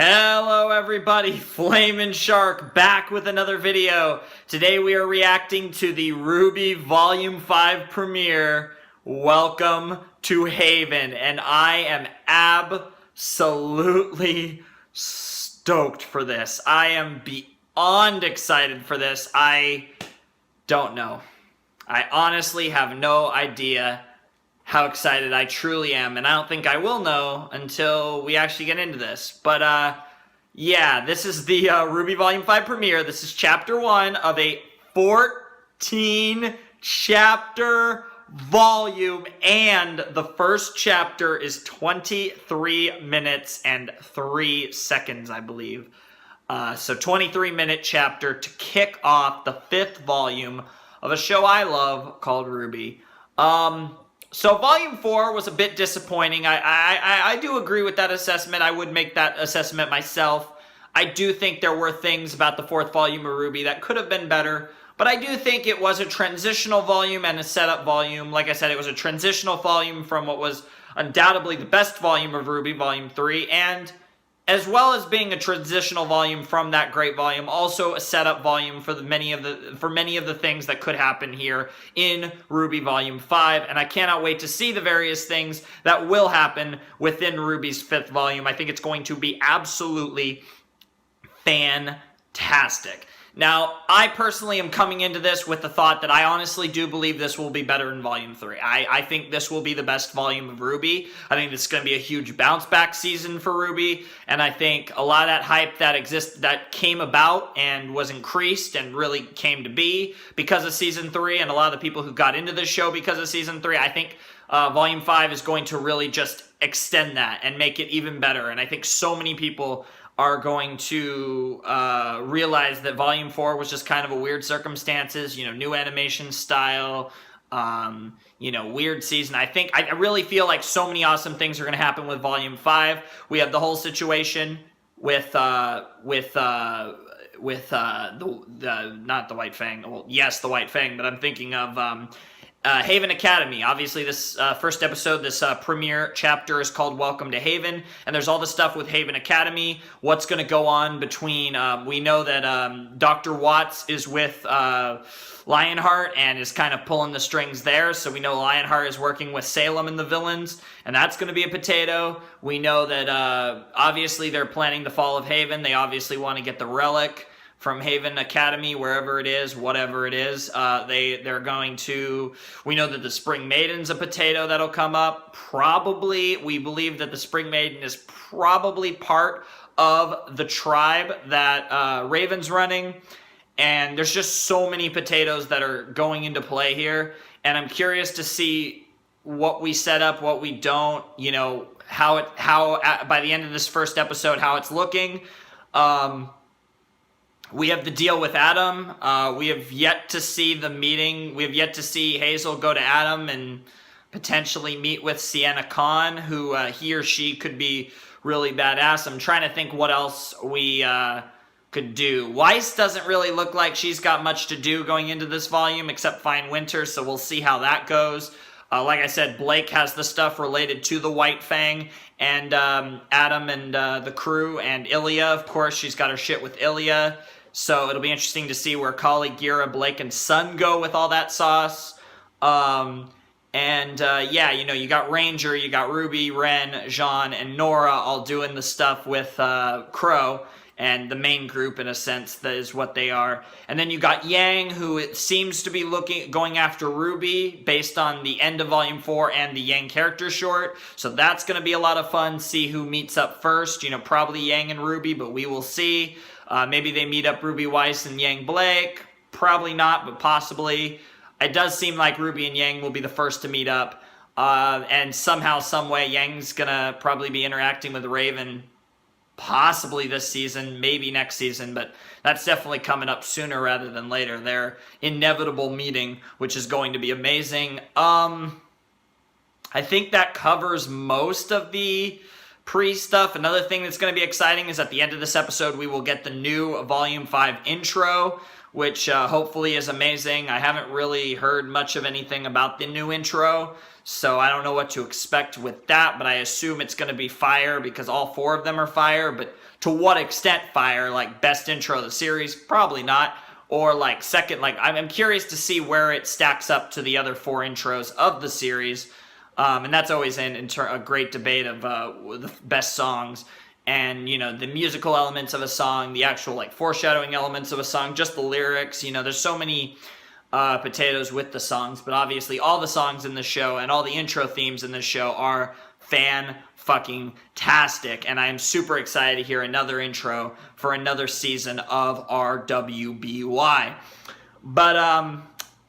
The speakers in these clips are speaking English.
Hello everybody, Flamin' Shark back with another video. Today we are reacting to the RWBY Volume 5 premiere, Welcome to Haven, and I am absolutely stoked for this. I am beyond excited for this. I don't know. I honestly have no idea how excited I truly am, and I don't think I will know until we actually get into this. But yeah, this is the RWBY Volume 5 premiere. This is Chapter 1 of a 14-chapter volume, and the first chapter is 23 minutes and 3 seconds, I believe. So 23-minute chapter to kick off the 5th volume of a show I love called RWBY. So Volume 4 was a bit disappointing. I do agree with that assessment. I would make that assessment myself. I do think there were things about the 4th volume of RWBY that could have been better, but I do think it was a transitional volume and a setup volume. Like I said, it was a transitional volume from what was undoubtedly the best volume of RWBY, Volume 3, and as well as being a transitional volume from that great volume, also a setup volume for many of the things that could happen here in RWBY Volume 5, and I cannot wait to see the various things that will happen within RWBY's 5th volume. I think it's going to be absolutely fantastic. Now, I personally am coming into this with the thought that I honestly do believe this will be better in Volume 3. I think this will be the best volume of RWBY. I think this is going to be a huge bounce-back season for RWBY, and I think a lot of that hype that came about and was increased and really came to be because of Season 3, and a lot of the people who got into this show because of Season 3, I think Volume 5 is going to really just extend that and make it even better, and I think so many people are going to realize that Volume 4 was just kind of a weird circumstances, new animation style, weird season. I really feel like so many awesome things are going to happen with Volume 5. We have the whole situation with not the White Fang. Well, yes, the White Fang, but I'm thinking of Haven Academy. Obviously, this first episode, this premiere chapter is called Welcome to Haven, and there's all the stuff with Haven Academy, what's going to go on between, we know that Dr. Watts is with Lionheart and is kind of pulling the strings there, so we know Lionheart is working with Salem and the villains, and that's going to be a potato. We know that obviously they're planning the fall of Haven. They obviously want to get the relic from Haven Academy, wherever it is, whatever it is. They're going to, we know that the Spring Maiden's a potato that'll come up. Probably, we believe that the Spring Maiden is probably part of the tribe that Raven's running. And there's just so many potatoes that are going into play here. And I'm curious to see what we set up, what we don't, how by the end of this first episode, how it's looking. We have the deal with Adam. We have yet to see the meeting. We have yet to see Hazel go to Adam and potentially meet with Sienna Khan, who he or she could be really badass. I'm trying to think what else we could do. Weiss doesn't really look like she's got much to do going into this volume except find Winter, so we'll see how that goes. Like I said, Blake has the stuff related to the White Fang and Adam and the crew, and Ilya, of course, she's got her shit with Ilya. So it'll be interesting to see where Kali, Gira, Blake, and Sun go with all that sauce. Yeah, you got Ranger, you got Ruby, Ren, Jean, and Nora all doing the stuff with Crow, and the main group, in a sense, that is what they are. And then you got Yang, who it seems to be going after RWBY based on the end of Volume 4 and the Yang character short. So that's going to be a lot of fun. See who meets up first. Probably Yang and RWBY, but we will see. Maybe they meet up RWBY Weiss and Yang Blake. Probably not, but possibly. It does seem like RWBY and Yang will be the first to meet up. And somehow, some way, Yang's going to probably be interacting with Raven possibly this season, maybe next season, but that's definitely coming up sooner rather than later. Their inevitable meeting, which is going to be amazing. I think that covers most of the pre-stuff. Another thing that's going to be exciting is at the end of this episode, we will get the new Volume 5 intro, which hopefully is amazing. I haven't really heard much of anything about the new intro, so I don't know what to expect with that, but I assume it's going to be fire because all 4 of them are fire, but to what extent fire? Like best intro of the series? Probably not. Or like second, like I'm curious to see where it stacks up to the other 4 intros of the series. And that's always a great debate of the best songs and, the musical elements of a song, the actual like foreshadowing elements of a song, just the lyrics. There's so many potatoes with the songs, but obviously all the songs in the show and all the intro themes in the show are fan-fucking-tastic, and I am super excited to hear another intro for another season of RWBY. But,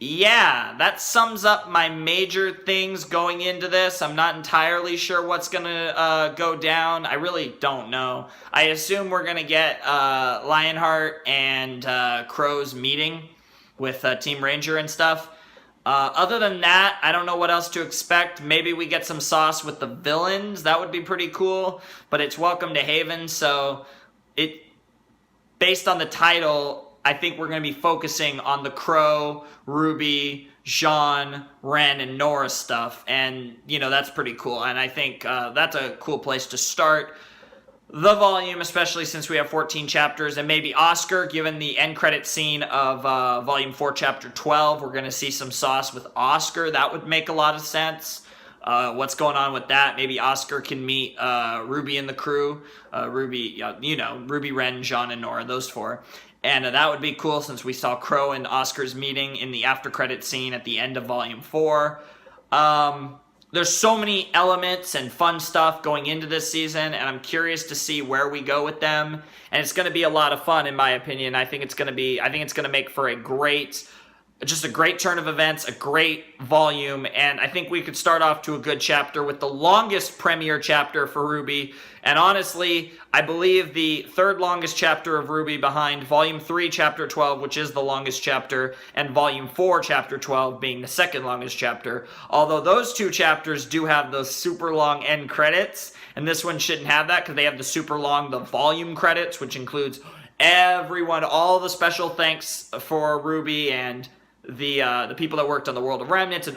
yeah, that sums up my major things going into this. I'm not entirely sure what's going to go down. I really don't know. I assume we're going to get Lionheart and Crow's meeting with Team Ranger and stuff. Other than that, I don't know what else to expect. Maybe we get some sauce with the villains. That would be pretty cool. But it's Welcome to Haven, so based on the title, I think we're going to be focusing on the Crow, RWBY, Jean, Ren, and Nora stuff. And, that's pretty cool. And I think that's a cool place to start the volume, especially since we have 14 chapters, and maybe Oscar, given the end credit scene of Volume 4, Chapter 12, we're going to see some sauce with Oscar. That would make a lot of sense. What's going on with that? Maybe Oscar can meet RWBY and the crew. RWBY, Ren, Jean, and Nora, those 4. And that would be cool since we saw Crow and Oscar's meeting in the after credit scene at the end of Volume 4. There's so many elements and fun stuff going into this season, and I'm curious to see where we go with them. And it's going to be a lot of fun, in my opinion. I think it's going to make for a great turn of events, a great volume, and I think we could start off to a good chapter with the longest premiere chapter for RWBY. And honestly, I believe the 3rd longest chapter of RWBY behind Volume 3, Chapter 12, which is the longest chapter, and Volume 4, Chapter 12 being the 2nd longest chapter. Although those 2 chapters do have those super long end credits, and this one shouldn't have that because they have the super long, the volume credits, which includes everyone, all the special thanks for RWBY and the people that worked on the World of Remnants and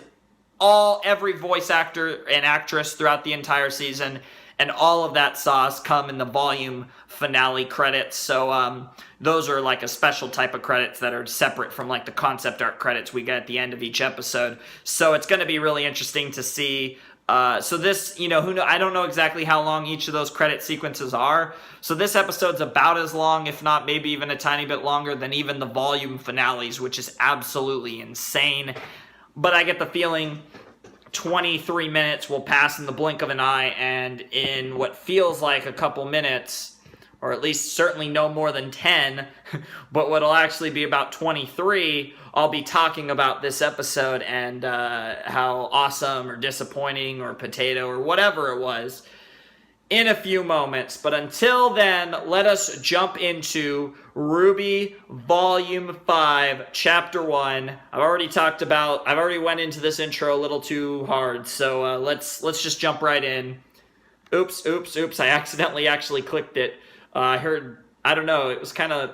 every voice actor and actress throughout the entire season, and all of that sauce come in the volume finale credits. So those are like a special type of credits that are separate from like the concept art credits we get at the end of each episode. So it's going to be really interesting to see. So this, I don't know exactly how long each of those credit sequences are. So this episode's about as long, if not maybe even a tiny bit longer than even the volume finales, which is absolutely insane. But I get the feeling 23 minutes will pass in the blink of an eye, and in what feels like a couple minutes, or at least certainly no more than 10, but what'll actually be about 23, I'll be talking about this episode and how awesome or disappointing or potato or whatever it was in a few moments. But until then, let us jump into RWBY Volume 5, Chapter 1. I've already went into this intro a little too hard, so let's just jump right in. Oops, I accidentally actually clicked it. I don't know, it was kind of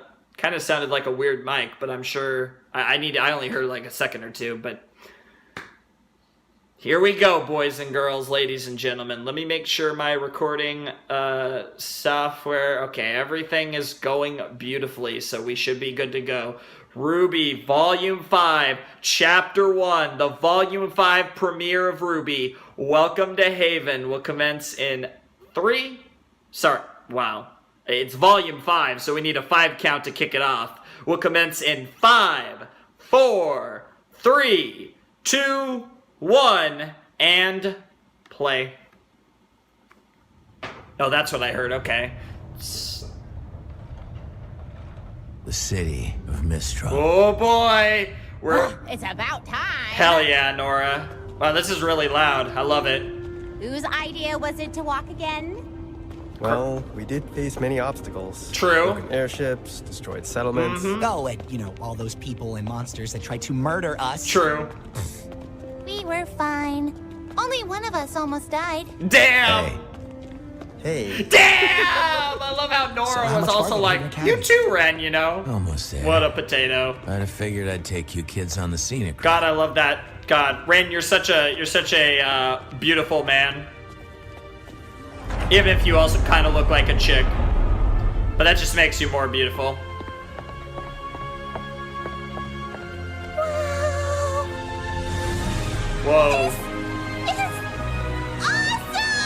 sounded like a weird mic, but I'm sure I only heard like a second or two, but here we go, boys and girls, ladies and gentlemen. Let me make sure my recording software, okay, everything is going beautifully, so we should be good to go. RWBY Volume 5, Chapter 1, the Volume 5 premiere of RWBY, Welcome to Haven, will commence in 3, it's Volume 5, so we need a 5 count to kick it off. Will commence in 5, 4, 3, 2, 1, and play. Oh, that's what I heard, okay. The city of Mistral. Oh boy! It's about time! Hell yeah, Nora. Wow, this is really loud. I love it. Whose idea was it to walk again? Well, we did face many obstacles. True. Broken airships, destroyed settlements. Mm-hmm. Oh, and, all those people and monsters that tried to murder us. True. We were fine. Only one of us almost died. Damn! Hey, Hey, Damn! I love how Nora how was much also farther like, than the you academy?" too, Ren, you know? Almost there. What a potato. I'd have figured I'd take you kids on the scenic route. God, I love that. God, Ren, you're such a beautiful man. Even if you also kind of look like a chick. But that just makes you more beautiful. Whoa. Awesome!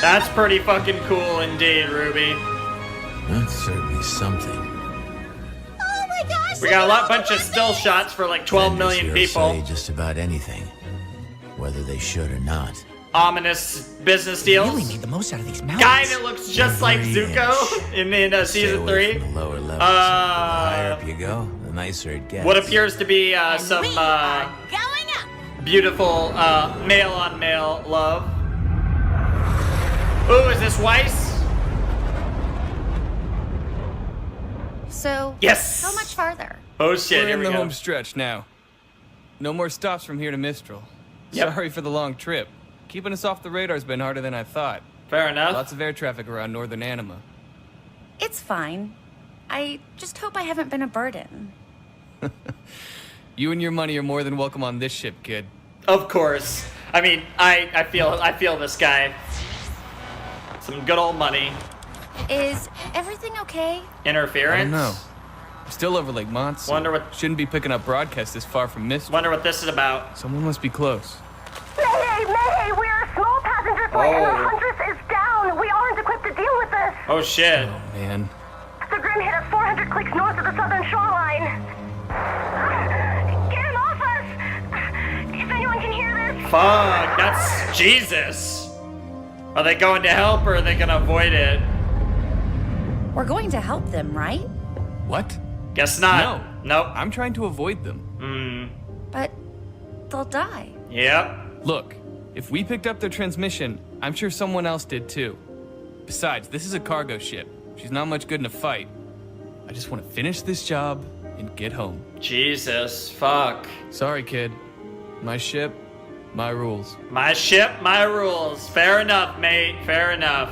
That's pretty fucking cool indeed, Ruby. That's certainly something. Oh my gosh! We got a look at all bunch the of still weapons! shots for like 12 Vendors million here people. say just about anything, whether they should or not. Ominous business deals. Really made the most out of these mountains. Guy that looks just like Every Zuko inch. in Stay season away 3. from the lower levels. The higher Uh, up you go, the nicer it gets. what appears to be And some we are going up! beautiful male-on-male love. Ooh, is this Weiss? So, Yes! how much farther? Oh shit, We're here in we the go. home stretch now. No more stops from here to Mistral. Yep. Sorry for the long trip. Keeping us off the radar's been harder than I thought. Fair enough. Lots of air traffic around northern Anima. It's fine. I just hope I haven't been a burden. You and your money are more than welcome on this ship, kid. Of course. I mean, I feel this guy. Some good old money. Is everything okay? Interference. I don't know. I'm still over Lake Mont. Wonder what- Shouldn't be picking up broadcasts this far from Mistral. Wonder what this is about. Someone must be close. Mayday! Mayday! We are a small passenger flight and Oh. the Huntress is down! We aren't equipped to deal with this! Oh shit. Oh, man. The Grim hit us 400 clicks north of the southern shoreline! Get him off us! If anyone can hear this... Fuck, that's Jesus. Are they going to help or are they gonna avoid it? We're going to help them, right? What? Guess not. Nope. I'm trying to avoid them. But they'll die. Yep. Look, if we picked up their transmission, I'm sure someone else did too. Besides, this is a cargo ship. She's not much good in a fight. I just want to finish this job and get home. Jesus, fuck. Sorry, kid. My ship, my rules. My ship, my rules. Fair enough, mate. Fair enough.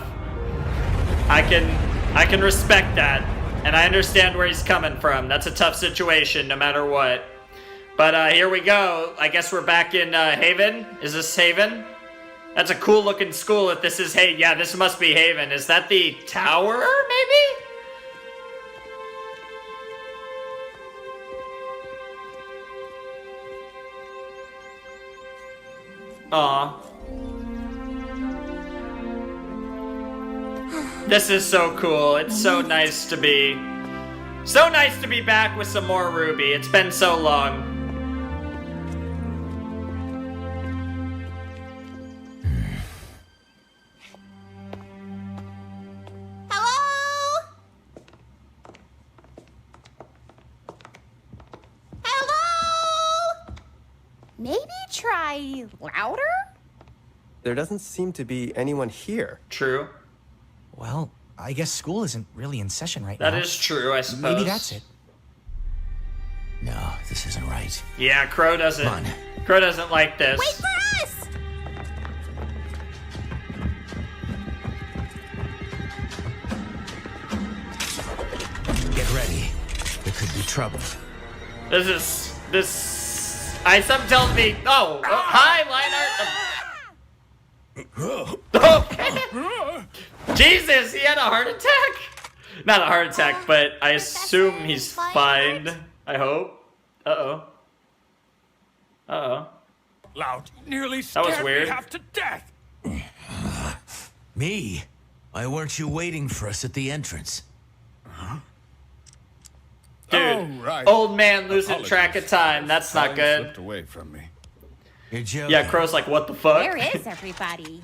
I can respect that. And I understand where he's coming from. That's a tough situation, no matter what. But here we go. I guess we're back in Haven. Is this Haven? That's a cool looking school if this is Haven. Yeah, this must be Haven. Is that the tower, maybe? Aw. This is so cool. It's so nice to be back with some more RWBY. It's been so long. Hello? Hello? Maybe try louder? there doesn't seem to be anyone here. True. Well, I guess school isn't really in session right now. That is true, I suppose. Maybe that's it. No, this isn't right. Yeah, Crow doesn't. Come on. Crow doesn't like this. Wait for us! Get ready. There could be trouble. This. Something tells me. Oh, hi, Lionheart. Okay. Jesus, he had a heart attack. Not a heart attack, but I assume he's fine. I hope. Uh oh. Loud, nearly That was scared weird. me half to death. Me? Why weren't you waiting for us at the entrance? Dude, Oh, right. old man losing track of time. That's not Time good. slipped away from me. You're joking. Yeah, Crow's like, what the fuck? Where is everybody?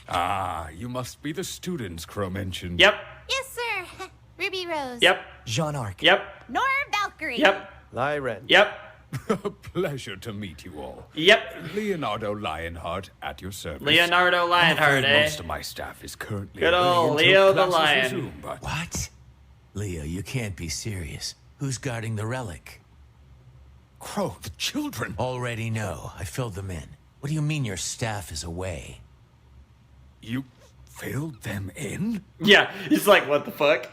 Ah, you must be the students Crow mentioned. Yep, Yes, sir. Ruby Rose. yep, Jean Arc. yep, Nora Valkyrie. yep, Lyren. yep, A pleasure to meet you all. yep. Leonardo Lionheart at your service. Leonardo I'm Lionheart, afraid eh? Most of my staff is currently Good away old until Leo the classes Lion. resume, but What? Leo, you can't be serious. Who's guarding the relic? Crow, the children. Already know. I filled them in. What do you mean your staff is away? You filled them in? Yeah, he's like, what the fuck?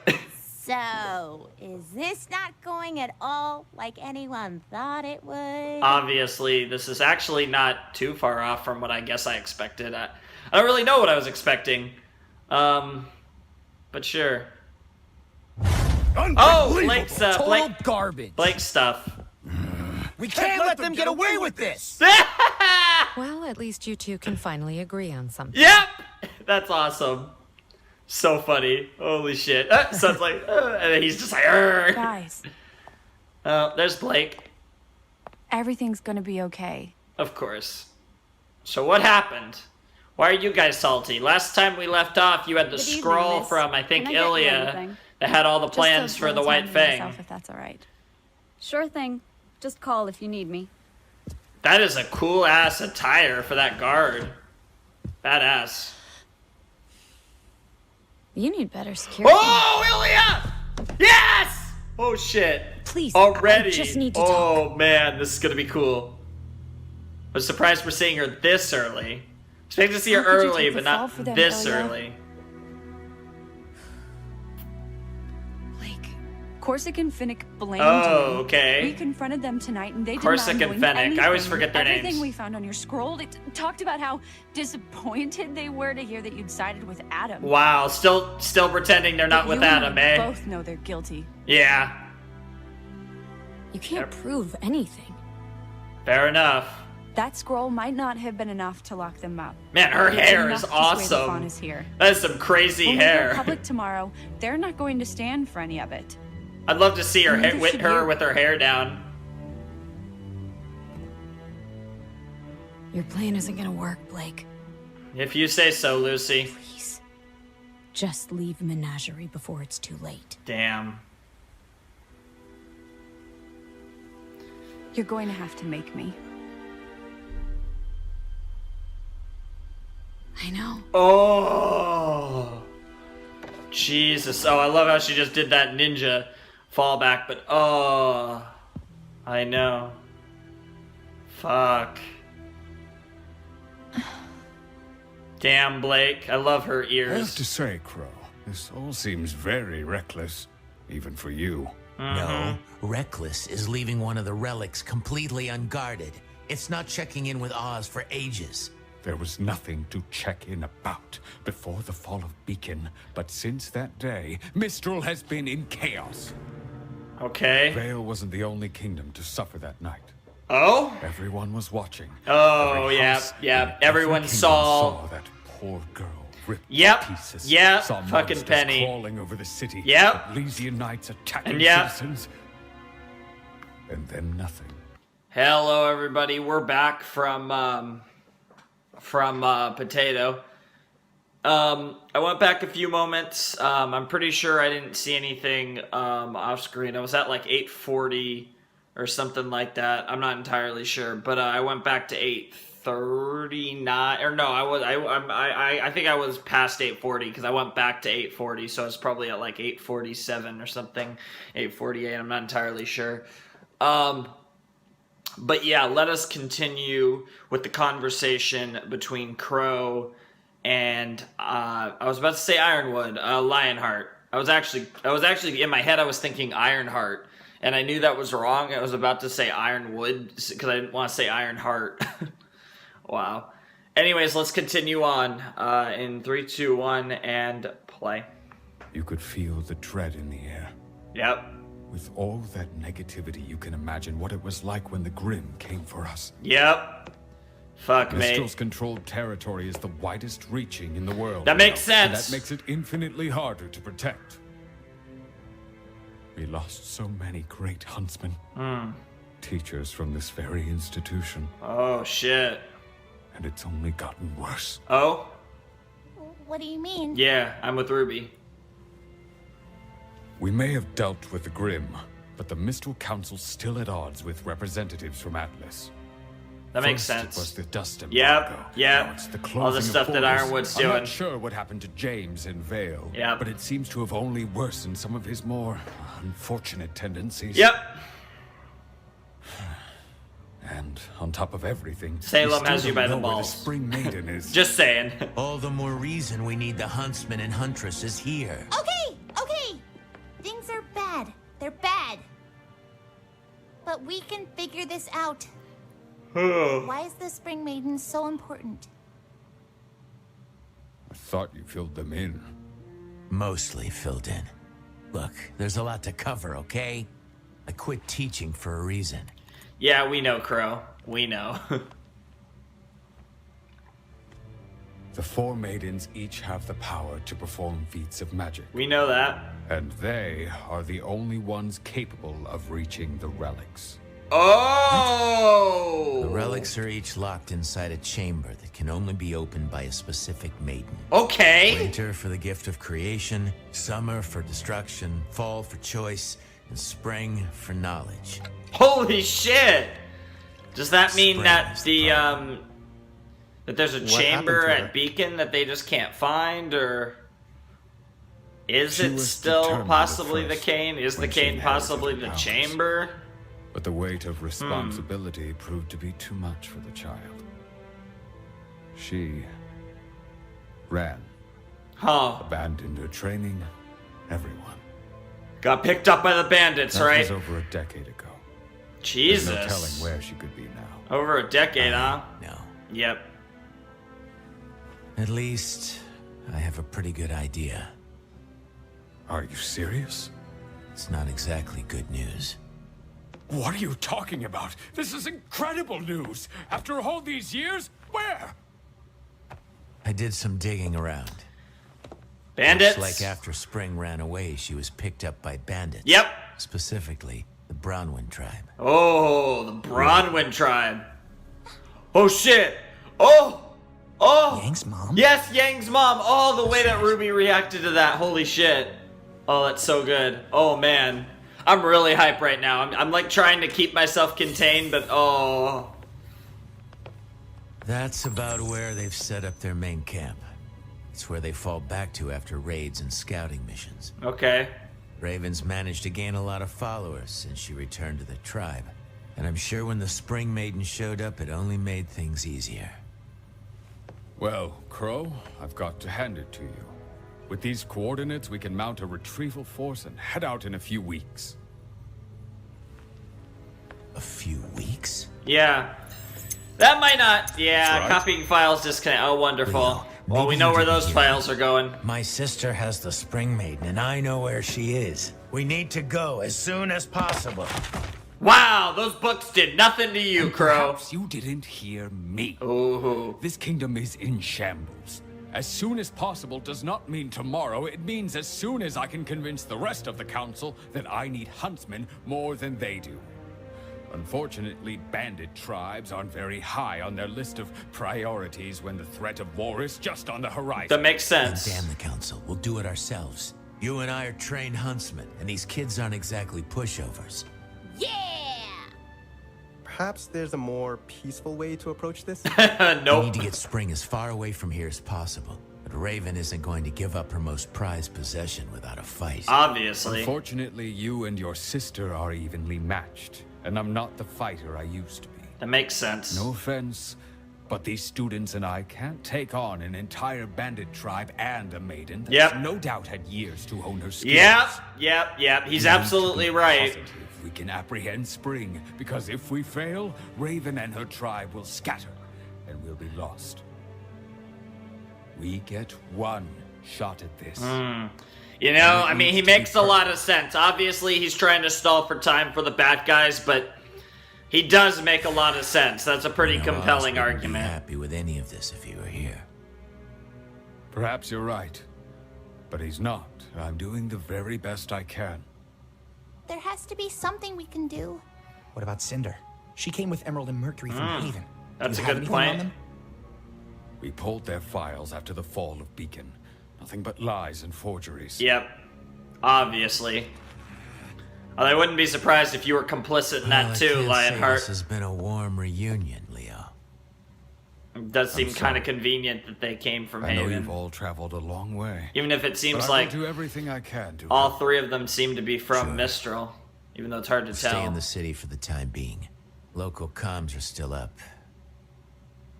So, is this not going at all like anyone thought it would? Obviously, this is actually not too far off from what I guess I expected. I don't really know what I was expecting. But sure. Oh, Blake's, Total garbage. Blake stuff. We can't let them get away with this. Well, at least you two can finally agree on something. Yep! That's awesome. So funny. Holy shit. So it's like, and then he's just like, "Arr." Guys, There's Blake. everything's gonna be okay. Of course. So what happened? Why are you guys salty? Last time we left off, you had the Good evening, scroll miss. from, I think, Can I get you Ilya anything? that had all the Just plans a for the little White time for Fang. myself, if that's all right. Sure thing. Just call if you need me. That is a cool ass attire for that guard. Badass. You need better security. Oh, Ilya! Yes! Oh shit. Please, Already. I just need to Oh man, this is gonna be cool. I'm surprised we're seeing her this early. Expected to see her How could you early, take but the fall not for them, this Ilya? early. Blake. Corsic and Finnick blamed Oh, you. okay. We confronted them tonight and they Corsic denied and knowing Fennec. I always anything. forget their Everything names. we found on your scroll, it talked about how disappointed they were to hear that you'd sided with Adam. Wow, still pretending they're not But with you and Adam, I eh? both know they're guilty. Yeah, You can't prove anything. fair enough. That scroll might not have been enough to lock them up. Man, her It's hair enough is to sway the awesome. Faunas here. That is some crazy When we go hair. public tomorrow, they're not going to stand for any of it. I'd love to see her Neither with should her you. with her hair down. Your plan isn't gonna work, Blake. If you say so, Lucy. Please. Just leave Menagerie before it's too late. Damn. You're going to have to make me. I know. Oh. Jesus. Oh, I love how she just did that ninja fallback, but oh. I know. Fuck. Damn, Blake. I love her I have ears. to say, Crow, this all seems very reckless, even for you. No, reckless is leaving one of the relics completely unguarded. It's not checking in with Oz for ages. There was nothing to check in about before the fall of Beacon, but since that day, Mistral has been in chaos. Okay. Vale wasn't the only kingdom to suffer that night. Oh? Everyone was watching. Oh, Every yeah, house yeah. in every Everyone kingdom saw. that poor girl ripped Yep, to pieces. yeah, Saw fucking monsters Penny. crawling over the city. Yep. Elysian knights attacking And yeah. citizens. And then nothing. Hello, everybody. We're back from Potato. I went back a few moments. I'm pretty sure I didn't see anything off screen. I was at like 8:40 or something like that. I'm not entirely sure, but I went back to 8:39. Or no, I think I was past 8:40 because I went back to 8:40, so I was probably at like 8:47 or something, 8:48. I'm not entirely sure. But yeah, let us continue with the conversation between Crow and I was about to say Ironwood, Lionheart. I was actually in my head I was thinking Ironheart, and I knew that was wrong. I was about to say Ironwood because I didn't want to say Ironheart. Wow. Anyways, let's continue on in 3, 2, 1, and play. You could feel the dread in the air. Yep. With all that negativity, you can imagine what it was like when the Grimm came for us. Yep. Fuck me. Mistral's controlled territory is the widest reaching in the world. That makes and sense. that makes it infinitely harder to protect. We lost so many great huntsmen. Teachers from this very institution. Oh shit. And it's only gotten worse. Oh? What do you mean? Yeah, I'm with Ruby. We may have dealt with the Grimm, but the Mistral Council's still at odds with representatives from Atlas. That makes First, sense. It was the dust Yep, embargo. yep. Now it's the All the closing stuff of that borders. Ironwood's I'm doing. not sure what happened to James in Vale. Yep. But it seems to have only worsened some of his more unfortunate tendencies. Yep. And And on top of everything, Salem we still has you don't by the know where balls. Spring Maiden is. Just saying. All the more reason we need the huntsman and huntresses here. Okay, okay. Things are bad. They're bad. But we can figure this out. Why is the Spring Maiden so important? I thought you filled them in. Mostly filled in. Look, there's a lot to cover, okay? I quit teaching for a reason. Yeah, we know, Crow. We know. The four maidens each have the power to perform feats of magic. We know that. And they are the only ones capable of reaching the relics. Oh! The relics are each locked inside a chamber that can only be opened by a specific maiden. Okay. Winter for the gift of creation, summer for destruction, fall for choice, and spring for knowledge. Holy shit! Does that mean Spring that is the problem. that there's a What chamber happened to her? at Beacon that they just can't find, or is She it was still determined possibly at the first cane? Is the when she cane inherited possibly the the powers. chamber? But the weight of responsibility proved to be too much for the child. She ran, Huh. abandoned her training, everyone. Got picked up by the bandits, That right? was over a decade ago. Jesus. There's no telling where she could be now. Over a decade, huh? No. Yep. At least, I have a pretty good idea. Are you serious? It's not exactly good news. What are you talking about? This is incredible news! After all these years, where? I did some digging around. Bandits. Looks like after Spring ran away, she was picked up by bandits. Yep. Specifically, the Bronwyn tribe. Oh, the Bronwyn tribe. Oh shit. Oh. Oh. Yang's mom? Yes, Yang's mom. Oh, the way that Ruby reacted to that. Holy shit. Oh, that's so good. Oh man. I'm really hyped right now. I'm like trying to keep myself contained, but oh. That's about where they've set up their main camp. It's where they fall back to after raids and scouting missions. Okay. Raven's managed to gain a lot of followers since she returned to the tribe. And I'm sure when the Spring Maiden showed up, it only made things easier. Well, Crow, I've got to hand it to you. With these coordinates, we can mount a retrieval force and head out in a few weeks. A few weeks? Yeah. That might not. Yeah, That's right. copying files disconnect. Oh, wonderful. Leo, Well, we maybe know you where didn't those hear files me. are going. My sister has the Spring Maiden, and I know where she is. We need to go as soon as possible. Wow, those books did nothing to you, Crow. Perhaps you didn't hear me. Ooh. This kingdom is in shambles. As soon as possible does not mean tomorrow. It means as soon as I can convince the rest of the council that I need huntsmen more than they do. Unfortunately, bandit tribes aren't very high on their list of priorities when the threat of war is just on the horizon. That makes And sense. damn the council, we'll do it ourselves. You and I are trained huntsmen, and these kids aren't exactly pushovers. Yeah! Perhaps there's a more peaceful way to approach this? We Nope. need to get Spring as far away from here as possible. But Raven isn't going to give up her most prized possession without a fight. Obviously. Unfortunately, you and your sister are evenly matched, and I'm not the fighter I used to be. That makes sense. No offense, but these students and I can't take on an entire bandit tribe and a maiden that's Yep. no doubt had years to hone her skills. Yep. He's We need to absolutely be right. positive we can apprehend Spring, because if we fail, Raven and her tribe will scatter, and we'll be lost. We get one shot at this. You know, I mean, he makes a lot of sense. Obviously, he's trying to stall for time for the bad guys, but he does make a lot of sense. That's a pretty You know, Oz compelling wouldn't be argument. happy with any of this if he were here. Perhaps you're right, but he's not. I'm doing the very best I can. There has to be something we can do. What about Cinder? She came with Emerald and Mercury from Haven. Do That's you a have good anything on point. them? We pulled their files after the fall of Beacon. Nothing but lies and forgeries. Yep. Obviously. I wouldn't be surprised if you were complicit in Well, that I too, can't say Lionheart. This has been a warm reunion, Leo. It does seem I'm kind sorry. of convenient that they came from I know Haven. you've all traveled a long way. Even if it But seems I like will do everything I can to all help. three of them seem to be from Sure. Mistral. Even though it's hard to Stay tell. in the city for the time being. Local comms are still up.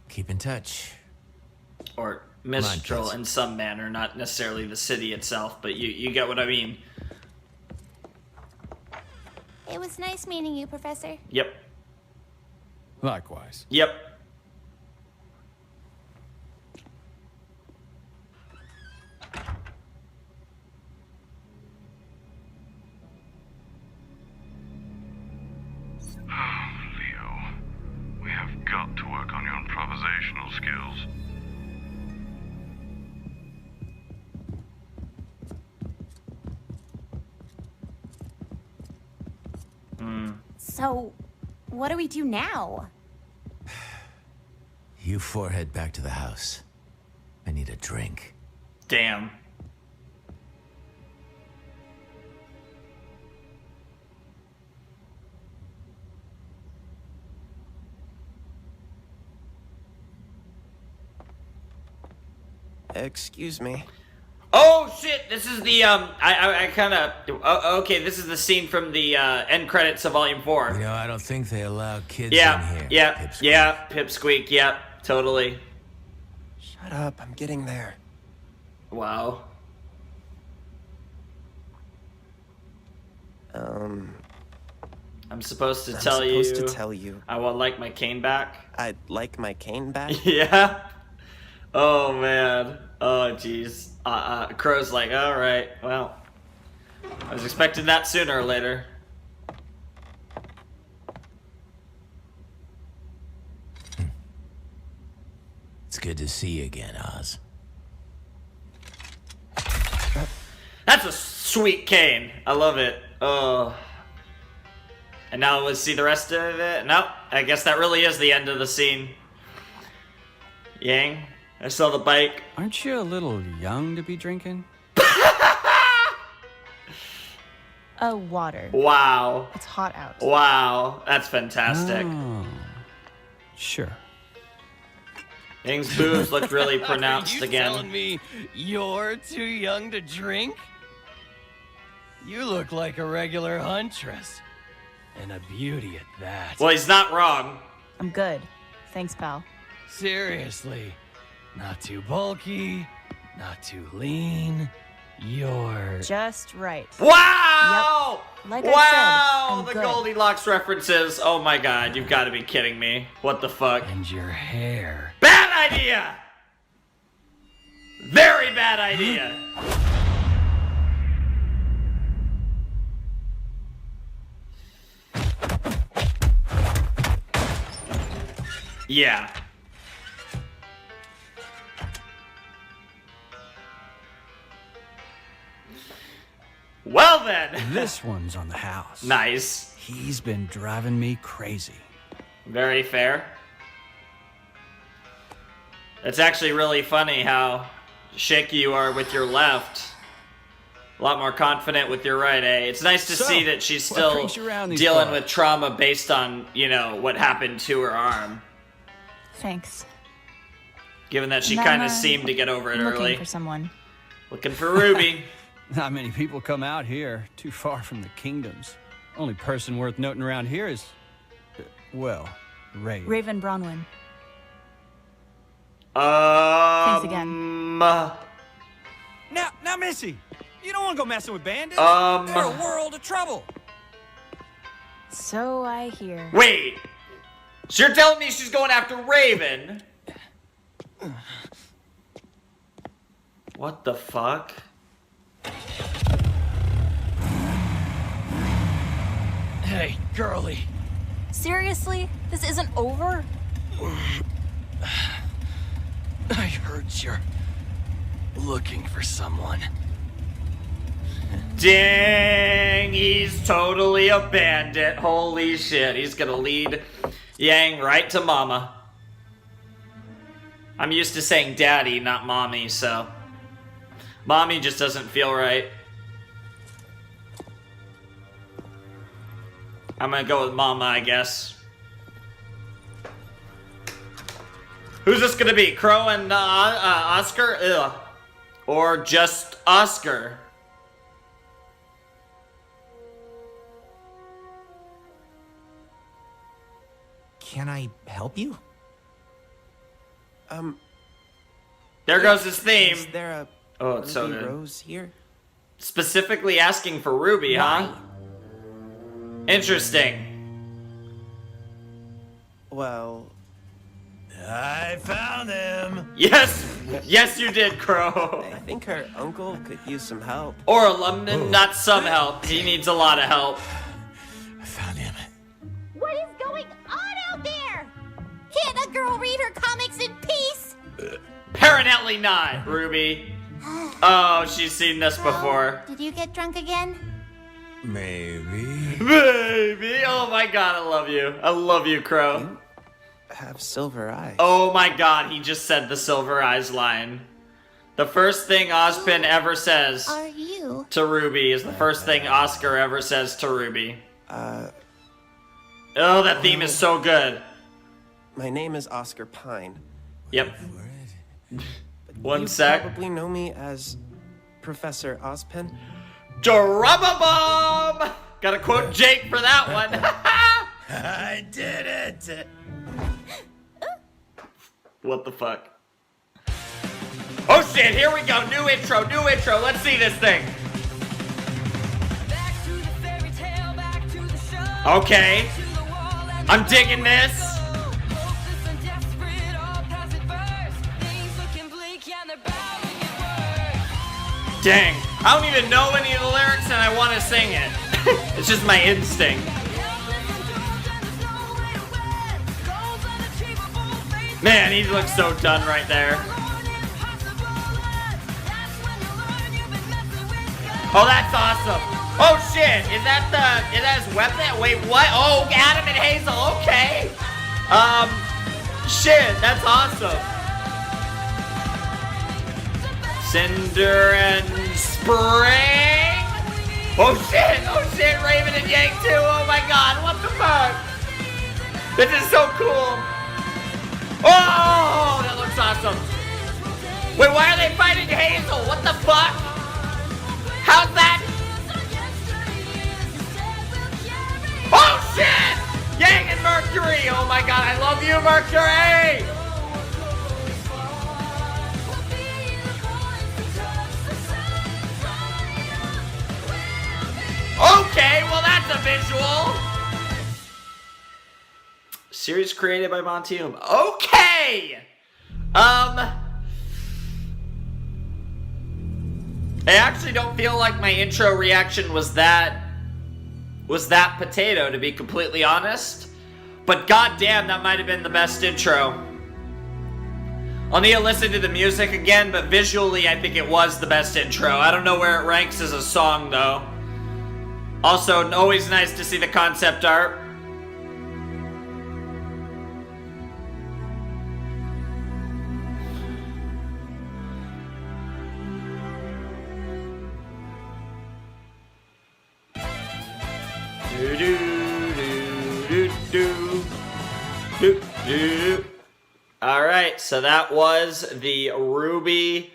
Keep in touch. Or Mistral kids. in some manner, not necessarily the city itself, but you get what I mean. It was nice meeting you, Professor. Yep. Likewise. Yep. Leo, we have got to work on your improvisational skills. So, what do we do now? You four head back to the house. I need a drink. Damn. Excuse me. Oh shit! This is the I kind of. Okay, this is the scene from the end credits of Volume 4. You know, I don't think they allow kids Yeah, in here. yeah, Pipsqueak. yeah. Pipsqueak. Yeah, totally. Shut up, I'm getting there. Wow. I'm supposed to tell you. I would like my cane back. I'd like my cane back? Yeah. Oh man. Oh jeez. Crow's like, all right. Well, I was expecting that sooner or later. It's good to see you again, Oz. That's a sweet cane. I love it. Oh. And now let's see the rest of it. Nope. I guess that really is the end of the scene. Yang, I saw the bike. Aren't you a little young to be drinking? Water. Wow. It's hot out. Wow. That's fantastic. Oh, sure. Yang's boobs looked really pronounced Are you again. telling me you're too young to drink? You look like a regular huntress. And a beauty at that. Well, he's not wrong. I'm good. Thanks, pal. Seriously. Not too bulky, not too lean. You're... Just right. Wow! Yep. Like Wow! I said, I'm The good. Goldilocks references. Oh my god, you've got to be kidding me. What the fuck? And your hair. Bad idea! Very bad idea. Yeah. Well then. This one's on the house. Nice. He's been driving me crazy. Very fair. It's actually really funny how shaky you are with your left. A lot more confident with your right, eh? It's nice to see that she's what still brings you around these dealing parts? with trauma based on, you know, what happened to her arm. Thanks. Given that she I'm, kind of seemed to get over it looking early. for someone. Looking for Ruby. Not many people come out here, too far from the kingdoms. Only person worth noting around here is, well, Ray. Raven Bronwyn. Thanks again. Now, Missy, you don't want to go messing with bandits. They're a world of trouble. So I hear. Wait. So you're telling me she's going after Raven? What the fuck? Hey, girlie. Seriously? This isn't over? I heard you're looking for someone. Dang, he's totally a bandit. Holy shit, he's gonna lead Yang right to mama. I'm used to saying daddy, not mommy, so... Mommy just doesn't feel right. I'm gonna go with mama, I guess. Who's this gonna be? Crow and Oscar? Ugh. Or just Oscar? Can I help you? There goes his theme. Is there a Oh, it's so Ruby good. Rose here? Specifically asking for Ruby, huh? Interesting. Well, I found him. Yes, yes, you did, Crow. I think her uncle could use some help. Or not some help. He needs a lot of help. I found him. What is going on out there? Can't a girl read her comics in peace? Apparently not, Ruby. Oh, she's seen this before. Did you get drunk again? Maybe. Baby, oh my god, I love you. I love you, Crow. Have silver eyes. Oh my god, he just said the silver eyes line. The first thing Ozpin ever says Are you? to Ruby is the first thing Oscar ever says to Ruby. Oh, that theme is so good. My name is Oscar Pine. Yep. One You sec. probably know me as Professor Ozpin. Drumabomb! Gotta quote Jake for that one. I did it. What the fuck? Oh shit, here we go. New intro, new intro. Let's see this thing. Okay. I'm digging this. Dang. I don't even know any of the lyrics and I want to sing it. It's just my instinct. Man, he looks so done right there. Oh, that's awesome. Oh shit, is that his weapon? Wait, what? Oh, Adam and Hazel, okay. Shit, that's awesome. Cinder and Spring. Oh shit, Raven and Yang too. Oh my god, what the fuck? This is so cool. Oh, that looks awesome. Wait, why are they fighting Hazel? What the fuck? How's that? Oh shit! Yang and Mercury! Oh my god, I love you, Mercury! Okay, well that's a visual. Series created by Montium. Okay! I actually don't feel like my intro reaction was that potato, to be completely honest. But goddamn, that might have been the best intro. I'll need to listen to the music again, but visually I think it was the best intro. I don't know where it ranks as a song though. Also, always nice to see the concept art. Alright, so that was the RWBY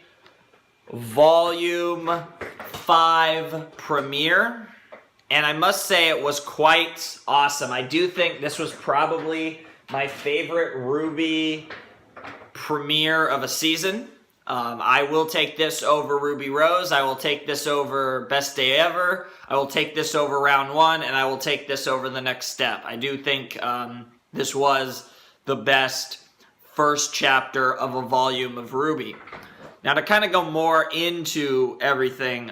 Volume 5 premiere. And I must say it was quite awesome. I do think this was probably my favorite RWBY premiere of a season. I will take this over Ruby Rose. I will take this over Best Day Ever. I will take this over Round 1. And I will take this over The Next Step. I do think this was the best first chapter of a volume of RWBY. Now to kind of go more into everything,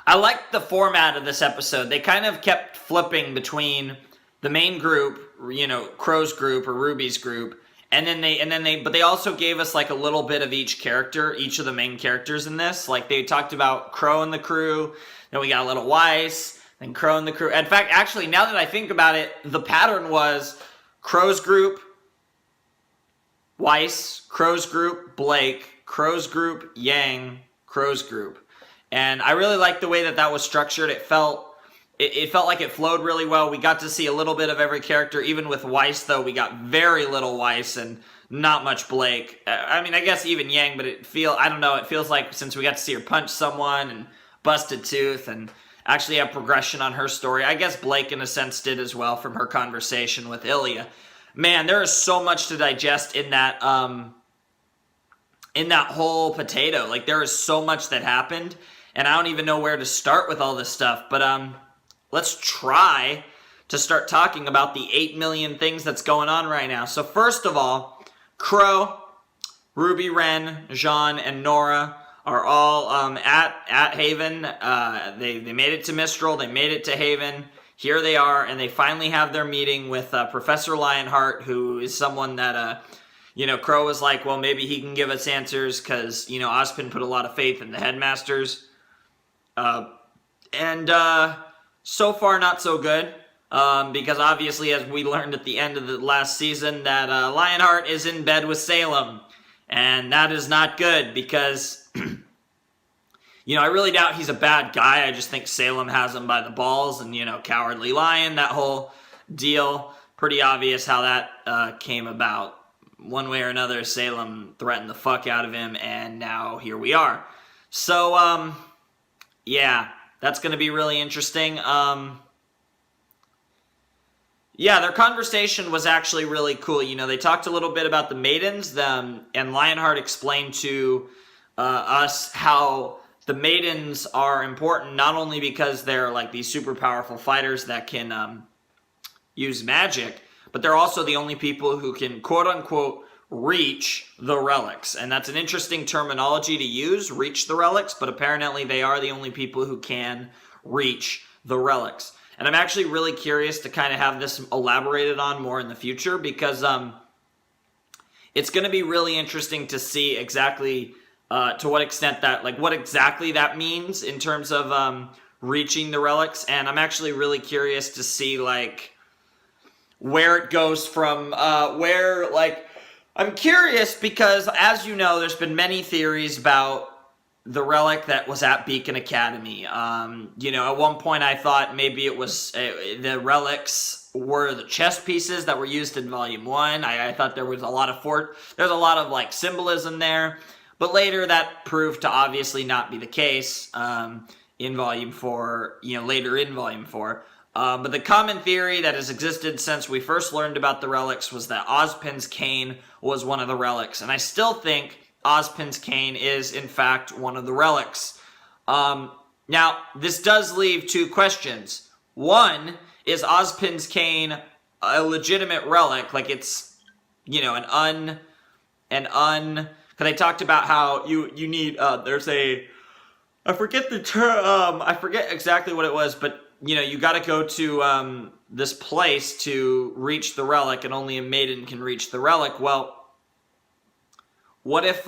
I liked the format of this episode. They kind of kept flipping between the main group, you know, Crow's group or Ruby's group, but they also gave us like a little bit of each character, each of the main characters in this. Like they talked about Crow and the crew, then we got a little Weiss, then Crow and the crew. In fact, actually, now that I think about it, the pattern was Crow's group, Weiss, Crow's group, Blake, Crow's group, Yang, Crow's group. And I really liked the way that was structured. It felt like it flowed really well. We got to see a little bit of every character. Even with Weiss, though, we got very little Weiss and not much Blake. I mean, I guess even Yang, but I don't know, it feels like since we got to see her punch someone and busted tooth and actually have progression on her story. I guess Blake, in a sense, did as well from her conversation with Ilya. Man, there is so much to digest in that whole potato. Like, there is so much that happened, and I don't even know where to start with all this stuff. But let's try to start talking about the 8 million things that's going on right now. So first of all, Crow, Ruby, Ren, Jean, and Nora are all at Haven. They made it to Mistral. They made it to Haven. Here they are, and they finally have their meeting with Professor Lionheart, who is someone that, Crow was like, well, maybe he can give us answers because, Ozpin put a lot of faith in the headmasters. And so far, not so good. Because obviously, as we learned at the end of the last season, that Lionheart is in bed with Salem. And that is not good because... I really doubt he's a bad guy. I just think Salem has him by the balls and, Cowardly Lion, that whole deal. Pretty obvious how that came about. One way or another, Salem threatened the fuck out of him, and now here we are. So, yeah, that's going to be really interesting. Yeah, their conversation was actually really cool. They talked a little bit about the Maidens, and Lionheart explained to us how... the Maidens are important not only because they're like these super powerful fighters that can use magic, but they're also the only people who can quote-unquote reach the relics. And that's an interesting terminology to use, reach the relics, but apparently they are the only people who can reach the relics. And I'm actually really curious to kind of have this elaborated on more in the future because it's going to be really interesting to see exactly... to what extent that, what exactly that means in terms of reaching the relics. And I'm actually really curious to see, where it goes from, I'm curious because, as you know, there's been many theories about the relic that was at Beacon Academy. At one point I thought maybe it was, the relics were the chess pieces that were used in Volume 1. I thought there was a lot of, symbolism there. But later that proved to obviously not be the case in Volume 4, later in Volume 4. But the common theory that has existed since we first learned about the relics was that Ozpin's cane was one of the relics. And I still think Ozpin's cane is, in fact, one of the relics. Now, this does leave two questions. One, is Ozpin's cane a legitimate relic? It's, because they talked about how you need, there's a, I forget the term, I forget exactly what it was, but, you gotta go to this place to reach the relic, and only a maiden can reach the relic. Well, what if,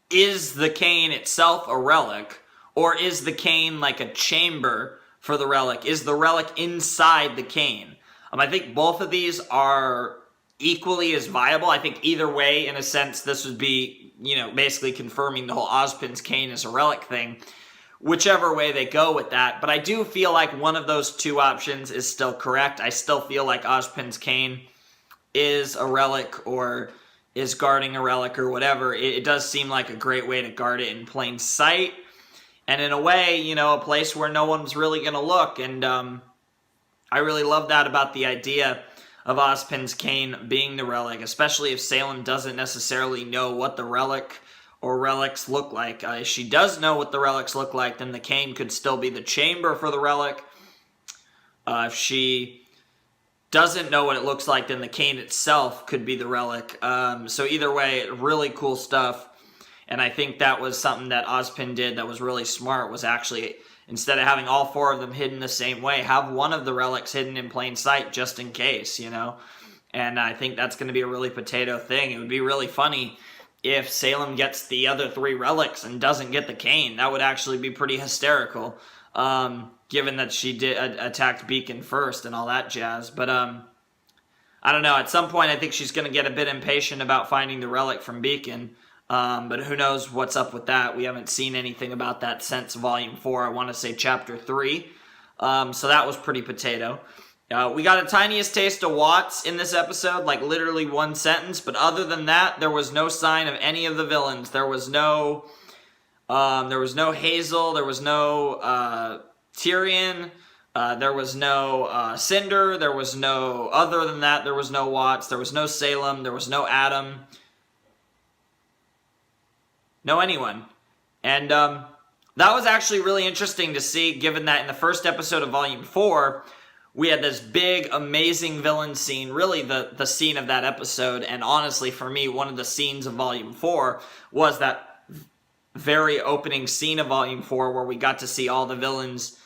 is the cane itself a relic, or is the cane a chamber for the relic? Is the relic inside the cane? I think both of these are... equally as viable. I think either way, in a sense, this would be, basically confirming the whole Ozpin's cane is a relic thing. Whichever way they go with that. But I do feel like one of those two options is still correct. I still feel like Ozpin's cane is a relic or is guarding a relic or whatever. It does seem like a great way to guard it in plain sight. And in a way, a place where no one's really going to look. And I really love that about the idea of Ozpin's cane being the relic, especially if Salem doesn't necessarily know what the relic or relics look like. If she does know what the relics look like, then the cane could still be the chamber for the relic. If she doesn't know what it looks like, then the cane itself could be the relic. So either way, really cool stuff. And I think that was something that Ozpin did that was really smart, was actually... instead of having all four of them hidden the same way, have one of the relics hidden in plain sight just in case, And I think that's going to be a really potato thing. It would be really funny if Salem gets the other three relics and doesn't get the cane. That would actually be pretty hysterical, given that she did attacked Beacon first and all that jazz. But I don't know. At some point, I think she's going to get a bit impatient about finding the relic from Beacon. But who knows what's up with that. We haven't seen anything about that since Volume 4. I want to say Chapter 3. So that was pretty potato. We got a tiniest taste of Watts in this episode, literally one sentence. But other than that, there was no sign of any of the villains. There was no There was no Hazel. There was no Tyrion. There was no Cinder. There was no, other than that, there was no Watts. There was no Salem. There was no Adam. No anyone. And that was actually really interesting to see, given that in the first episode of Volume 4, we had this big, amazing villain scene, really the scene of that episode, and honestly, for me, one of the scenes of Volume 4 was that very opening scene of Volume 4 where we got to see all the villains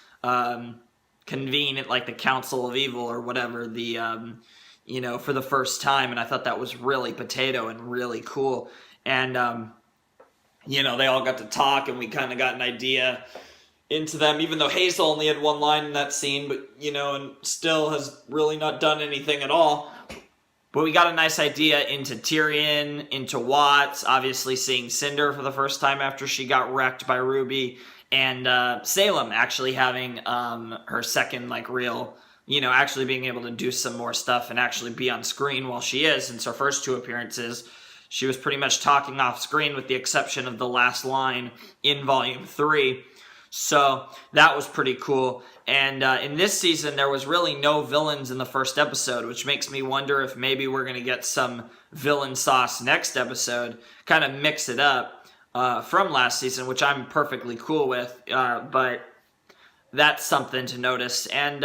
convene at, like, the Council of Evil or whatever, for the first time, and I thought that was really potato and really cool. And, they all got to talk, and we kind of got an idea into them, even though Hazel only had one line in that scene, but, and still has really not done anything at all. But we got a nice idea into Tyrion, into Watts, obviously seeing Cinder for the first time after she got wrecked by RWBY, and Salem actually having her second, real, actually being able to do some more stuff and actually be on screen while she is, since her first 2 appearances, she was pretty much talking off screen with the exception of the last line in Volume 3. So that was pretty cool. And in this season, there was really no villains in the first episode, which makes me wonder if maybe we're going to get some villain sauce next episode, kind of mix it up from last season, which I'm perfectly cool with. But that's something to notice. And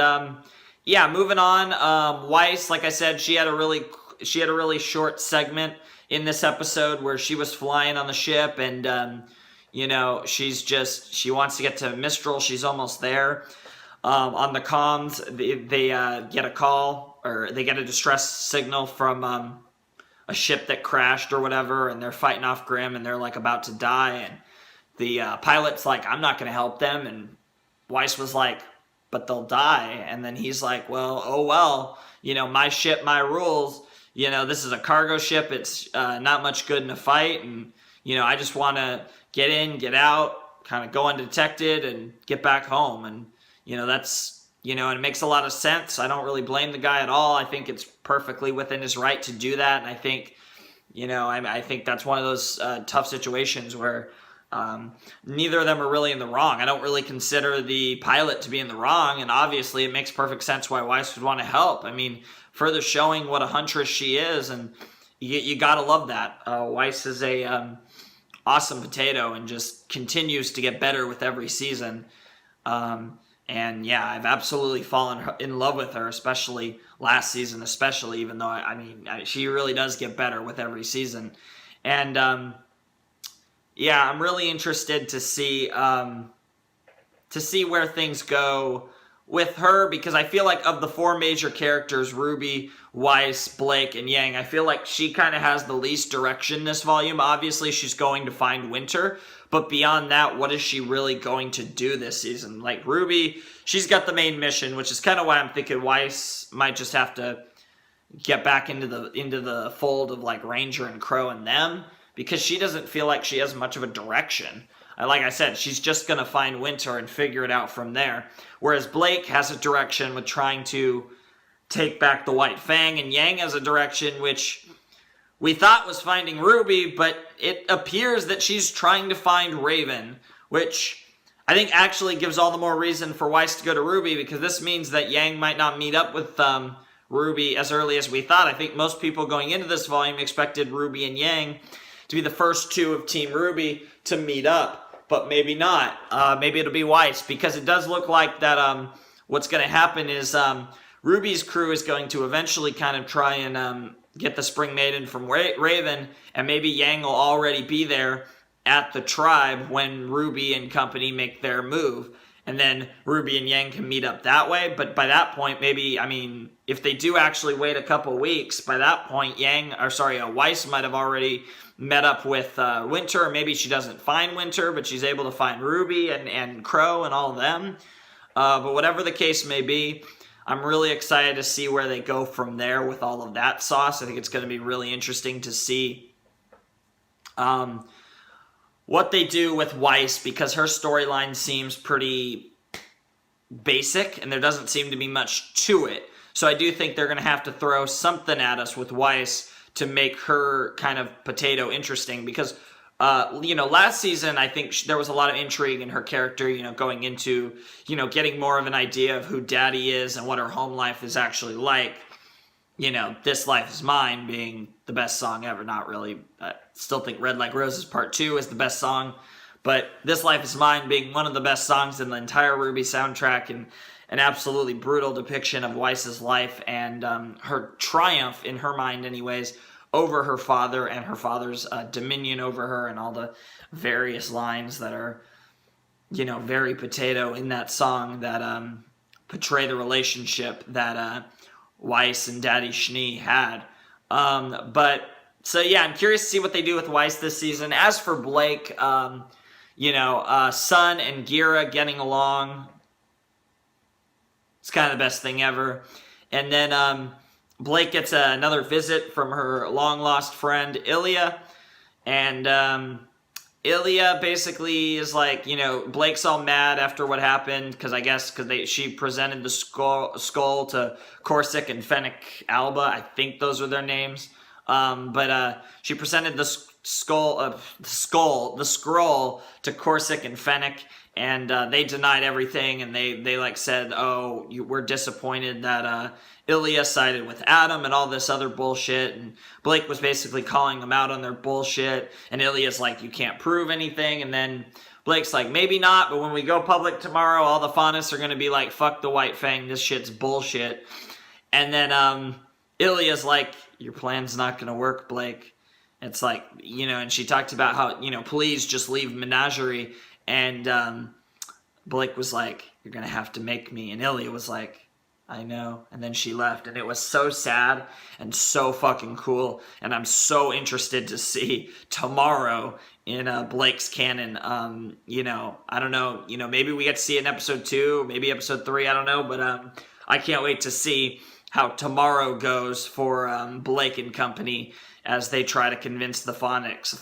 moving on, Weiss, like I said, she had a really short segment in this episode where she was flying on the ship, and she wants to get to Mistral. She's almost there. On the comms, they get a call, or they get a distress signal from a ship that crashed or whatever, and they're fighting off Grimm, and they're about to die, and the pilot's like, I'm not going to help them, and Weiss was like, but they'll die, and then he's like, well, my ship, my rules, this is a cargo ship, it's not much good in a fight, and, I just want to get in, get out, kind of go undetected, and get back home, and, that's, and it makes a lot of sense. I don't really blame the guy at all. I think it's perfectly within his right to do that, and I think, I think that's one of those tough situations where neither of them are really in the wrong. I don't really consider the pilot to be in the wrong, and obviously it makes perfect sense why Weiss would want to help. I mean, further showing what a huntress she is, and you gotta love that. Weiss is a awesome potato and just continues to get better with every season. And yeah, I've absolutely fallen in love with her, especially last season, even though, she really does get better with every season. And, I'm really interested to see where things go with her, because I feel like of the 4 major characters, RWBY, Weiss, Blake, and Yang, I feel like she kind of has the least direction this volume. Obviously, she's going to find Winter, but beyond that, what is she really going to do this season? Like RWBY, she's got the main mission, which is kind of why I'm thinking Weiss might just have to get back into the fold of Ranger and Crow and them, because she doesn't feel like she has much of a direction. Like I said, she's just going to find Winter and figure it out from there. Whereas Blake has a direction with trying to take back the White Fang, and Yang has a direction which we thought was finding RWBY, but it appears that she's trying to find Raven, which I think actually gives all the more reason for Weiss to go to RWBY, because this means that Yang might not meet up with RWBY as early as we thought. I think most people going into this volume expected RWBY and Yang to be the first 2 of Team RWBY to meet up, but maybe not. Maybe it'll be Weiss, because it does look like that what's going to happen is RWBY's crew is going to eventually kind of try and get the Spring Maiden from Raven, and maybe Yang will already be there at the tribe when RWBY and company make their move, and then RWBY and Yang can meet up that way. But by that point, maybe, if they do actually wait a couple weeks, by that point, Weiss might have already met up with Winter. Maybe she doesn't find Winter, but she's able to find RWBY and Crow and all of them. But whatever the case may be, I'm really excited to see where they go from there with all of that sauce. I think it's going to be really interesting to see what they do with Weiss, because her storyline seems pretty basic and there doesn't seem to be much to it. So I do think they're going to have to throw something at us with Weiss to make her kind of potato interesting, because last season, I think there was a lot of intrigue in her character, going into, getting more of an idea of who Daddy is and what her home life is actually like. This Life Is Mine being the best song ever. Not really. I still think Red Like Roses Part 2 is the best song. But This Life Is Mine being one of the best songs in the entire RWBY soundtrack, and an absolutely brutal depiction of Weiss's life and her triumph, in her mind anyways, over her father and her father's dominion over her, and all the various lines that are, very potato in that song that portray the relationship that Weiss and Daddy Schnee had. So yeah, I'm curious to see what they do with Weiss this season. As for Blake, Sun and Gira getting along, it's kind of the best thing ever. And then Blake gets another visit from her long-lost friend, Ilya. And Ilya basically is like, Blake's all mad after what happened, because she presented the skull to Corsic and Fennec Alba. I think those were their names. But she presented the scroll to Corsic and Fennec, and they denied everything, and they said, oh, we're disappointed that Ilya sided with Adam and all this other bullshit, and Blake was basically calling them out on their bullshit, and Ilya's like, you can't prove anything, and then Blake's like, maybe not, but when we go public tomorrow, all the Faunus are going to be like, fuck the White Fang, this shit's bullshit. And then Ilya's like, your plan's not going to work, Blake. It's like, and she talked about how, please just leave Menagerie, and Blake was like, you're going to have to make me, and Ilya was like, I know. And then she left, and it was so sad and so fucking cool, and I'm so interested to see tomorrow in Blake's canon. I don't know, maybe we get to see it in episode 2, maybe episode 3, I don't know, but I can't wait to see how tomorrow goes for Blake and company as they try to convince the Faunus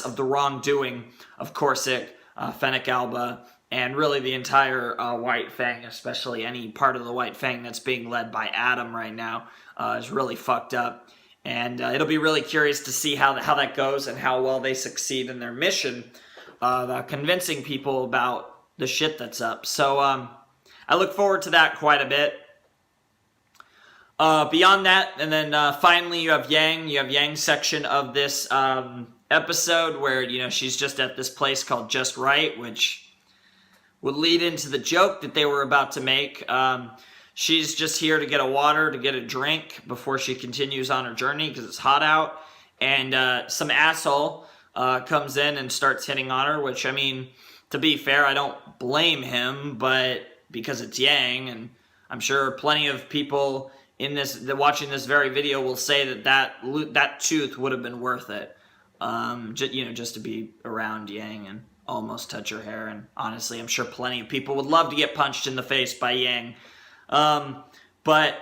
of the wrongdoing of Corsic, Fennec Alba, and really the entire White Fang, especially any part of the White Fang that's being led by Adam right now, is really fucked up. And it'll be really curious to see how that goes and how well they succeed in their mission of convincing people about the shit that's up. So I look forward to that quite a bit. Beyond that, and then finally you have Yang's section of this episode where, she's just at this place called Just Right, which would lead into the joke that they were about to make. She's just here to get a water, to get a drink before she continues on her journey because it's hot out. And some asshole comes in and starts hitting on her, which, I mean, to be fair, I don't blame him, but because it's Yang, and I'm sure plenty of people in watching this very video will say that tooth would have been worth it. Just to be around Yang and almost touch her hair. And honestly, I'm sure plenty of people would love to get punched in the face by Yang. But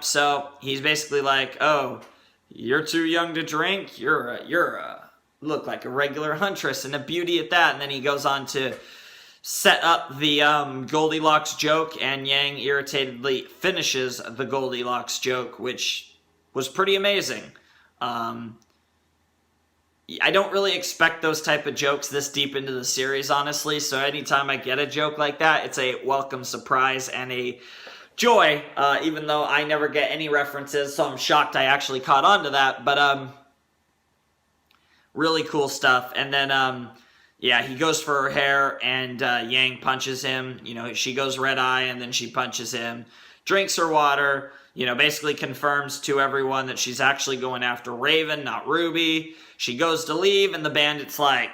so he's basically like, oh, you're too young to drink. You're look like a regular huntress, and a beauty at that. And then he goes on to set up the Goldilocks joke, and Yang irritatedly finishes the Goldilocks joke, which was pretty amazing. I don't really expect those type of jokes this deep into the series, honestly, so anytime I get a joke like that, it's a welcome surprise and a joy, even though I never get any references, so I'm shocked I actually caught on to that, but really cool stuff. And then he goes for her hair, and Yang punches him. She goes red eye, and then she punches him, drinks her water, basically confirms to everyone that she's actually going after Raven, not Ruby. She goes to leave, and the bandit's like,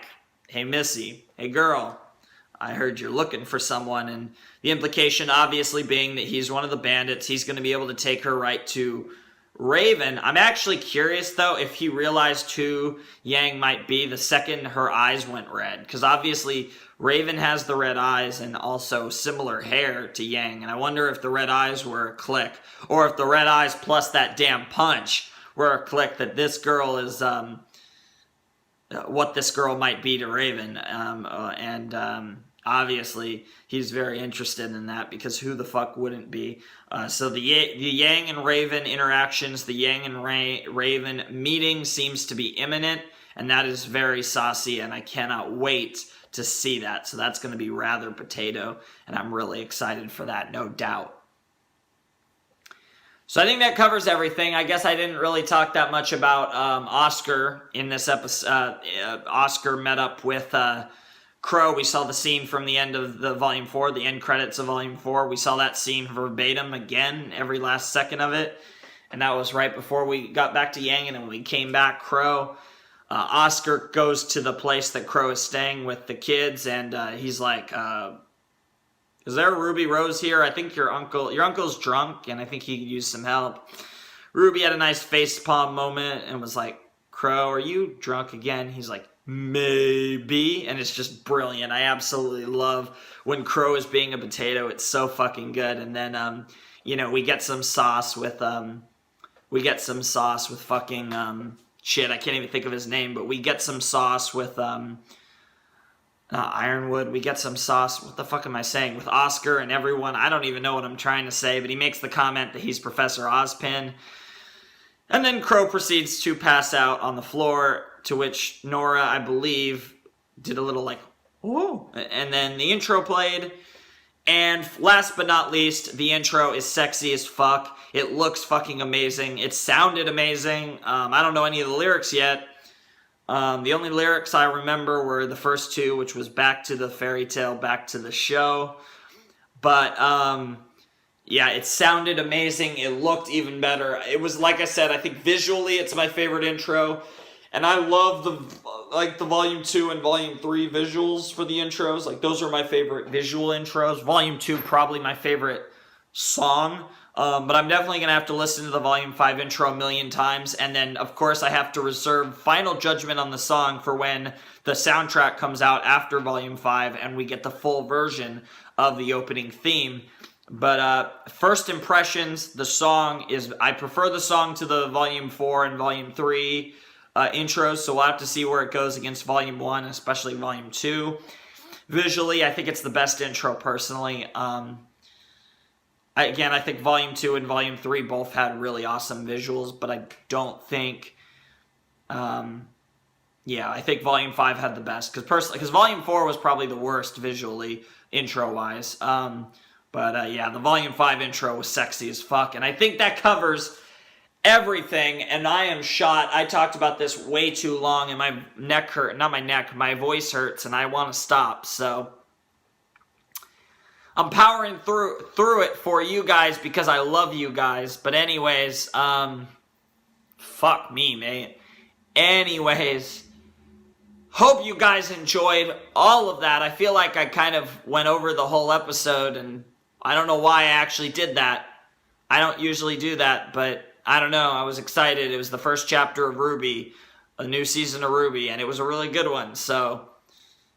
hey, Missy, hey, girl, I heard you're looking for someone. And the implication obviously being that he's one of the bandits. He's going to be able to take her right to Raven. I'm actually curious, though, if he realized who Yang might be the second her eyes went red. Because obviously Raven has the red eyes and also similar hair to Yang. And I wonder if the red eyes were a click. Or if the red eyes plus that damn punch were a click that this girl is what this girl might be to Raven. obviously he's very interested in that, because who the fuck wouldn't be? So the Yang and Raven interactions, the Yang and Raven meeting seems to be imminent, and that is very saucy, and I cannot wait to see that. So that's going to be rather potato, and I'm really excited for that, no doubt. So I think that covers everything. I guess I didn't really talk that much about Oscar in this episode. Oscar met up with Crow. We saw the scene from the end of the Volume 4, the end credits of Volume 4. We saw that scene verbatim again, every last second of it. And that was right before we got back to Yang, and then when we came back, Crow. Oscar goes to the place that Crow is staying with the kids, and he's like, is there a Ruby Rose here? I think your uncle's drunk, and I think he could use some help. Ruby had a nice facepalm moment and was like, Crow, are you drunk again? He's like, maybe. And it's just brilliant. I absolutely love when Crow is being a potato. It's so fucking good. And then, you know, we get some sauce with fucking, shit, I can't even think of his name, but we get some sauce with, Ironwood. We get some sauce. What the fuck am I saying? With Oscar and everyone. I don't even know what I'm trying to say, but he makes the comment that he's Professor Ozpin. And then Crow proceeds to pass out on the floor, to which Nora, I believe, did a little like, whoa. And then the intro played. And last but not least, the intro is sexy as fuck. It looks fucking amazing. It sounded amazing. I don't know any of the lyrics yet. The only lyrics I remember were the first two, which was back to the fairy tale, back to the show. But, yeah, it sounded amazing. It looked even better. It was, like I said, I think visually it's my favorite intro. And I love the Volume 2 and Volume 3 visuals for the intros. Like, those are my favorite visual intros. Volume 2, probably my favorite song. But I'm definitely going to have to listen to the Volume 5 intro a million times. And then, of course, I have to reserve final judgment on the song for when the soundtrack comes out after Volume 5 and we get the full version of the opening theme. But first impressions, the song is... I prefer the song to the Volume 4 and Volume 3 intros, so we'll have to see where it goes against Volume 1, especially Volume 2. Visually, I think it's the best intro, personally. Again, I think Volume 2 and Volume 3 both had really awesome visuals, but I don't think... yeah, I think Volume 5 had the best, because Volume 4 was probably the worst visually, intro-wise. But yeah, the Volume 5 intro was sexy as fuck, and I think that covers everything, and I am shot. I talked about this way too long, and my neck hurt. Not my neck, my voice hurts, and I want to stop, so... I'm powering through it for you guys because I love you guys. But anyways, fuck me, mate. Anyways, hope you guys enjoyed all of that. I feel like I kind of went over the whole episode, and I don't know why I actually did that. I don't usually do that, but I don't know. I was excited. It was the first chapter of RWBY, a new season of RWBY, and it was a really good one. So,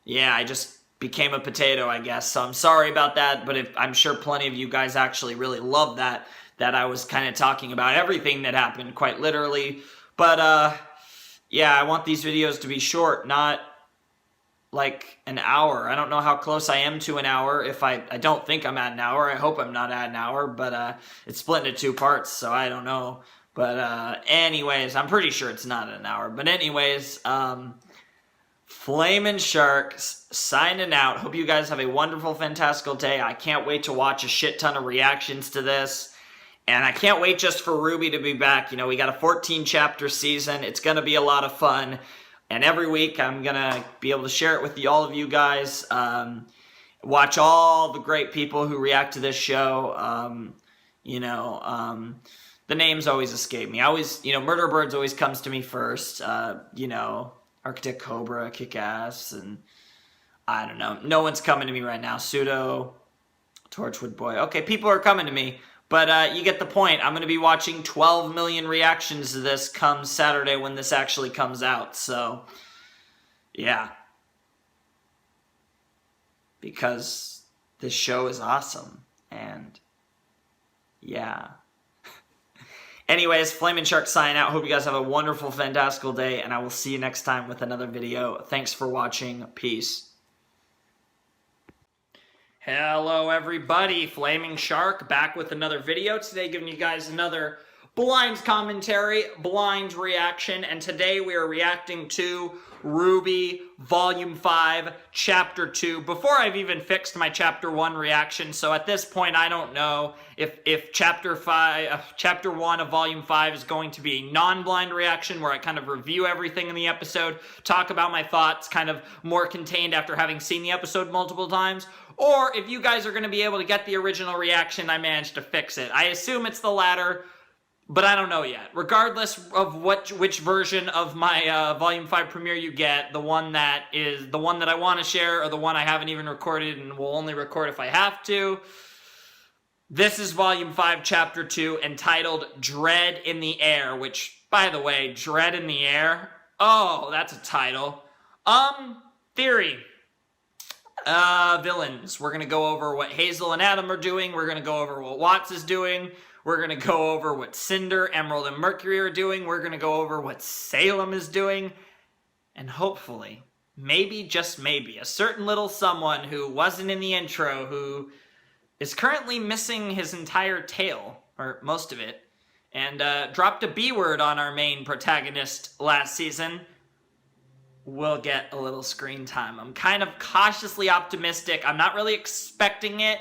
yeah, I just... became a potato, I guess. So I'm sorry about that, but I'm sure plenty of you guys actually really love that I was kind of talking about everything that happened, quite literally. But, yeah, I want these videos to be short, not like an hour. I don't know how close I am to an hour. If I don't think I'm at an hour. I hope I'm not at an hour, but it's split into two parts, so I don't know. But anyways, I'm pretty sure it's not an hour. But anyways, Flamin' Sharks signing out. Hope you guys have a wonderful, fantastical day. I can't wait to watch a shit ton of reactions to this. And I can't wait just for RWBY to be back. You know, we got a 14-chapter season. It's going to be a lot of fun. And every week I'm going to be able to share it with all of you guys. Watch all the great people who react to this show. The names always escape me. Murder Birds always comes to me first. Architect Cobra, Kick-Ass, and I don't know. No one's coming to me right now. Pseudo, Torchwood Boy. Okay, people are coming to me, but you get the point. I'm going to be watching 12 million reactions to this come Saturday when this actually comes out. So, yeah. Because this show is awesome, and yeah. Anyways, Flamin' Shark signing out. Hope you guys have a wonderful, fantastical day, and I will see you next time with another video. Thanks for watching. Peace. Hello everybody, Flaming Shark back with another video. Today giving you guys another blind commentary, blind reaction, and today we are reacting to RWBY Volume 5, Chapter 2, before I've even fixed my Chapter 1 reaction, so at this point I don't know if Chapter 1 of Volume 5 is going to be a non-blind reaction where I kind of review everything in the episode, talk about my thoughts, kind of more contained after having seen the episode multiple times, or if you guys are going to be able to get the original reaction, I managed to fix it. I assume it's the latter, but I don't know yet. Regardless of which version of my Volume 5 premiere you get, the one that I want to share or the one I haven't even recorded and will only record if I have to, this is Volume 5, Chapter 2, entitled Dread in the Air, which, by the way, Dread in the Air? Oh, that's a title. Theory. Villains. We're going to go over what Hazel and Adam are doing. We're going to go over what Watts is doing. We're going to go over what Cinder, Emerald, and Mercury are doing. We're going to go over what Salem is doing. And hopefully, maybe, just maybe, a certain little someone who wasn't in the intro, who is currently missing his entire tail, or most of it, and dropped a B word on our main protagonist last season, will get a little screen time. I'm kind of cautiously optimistic. I'm not really expecting it.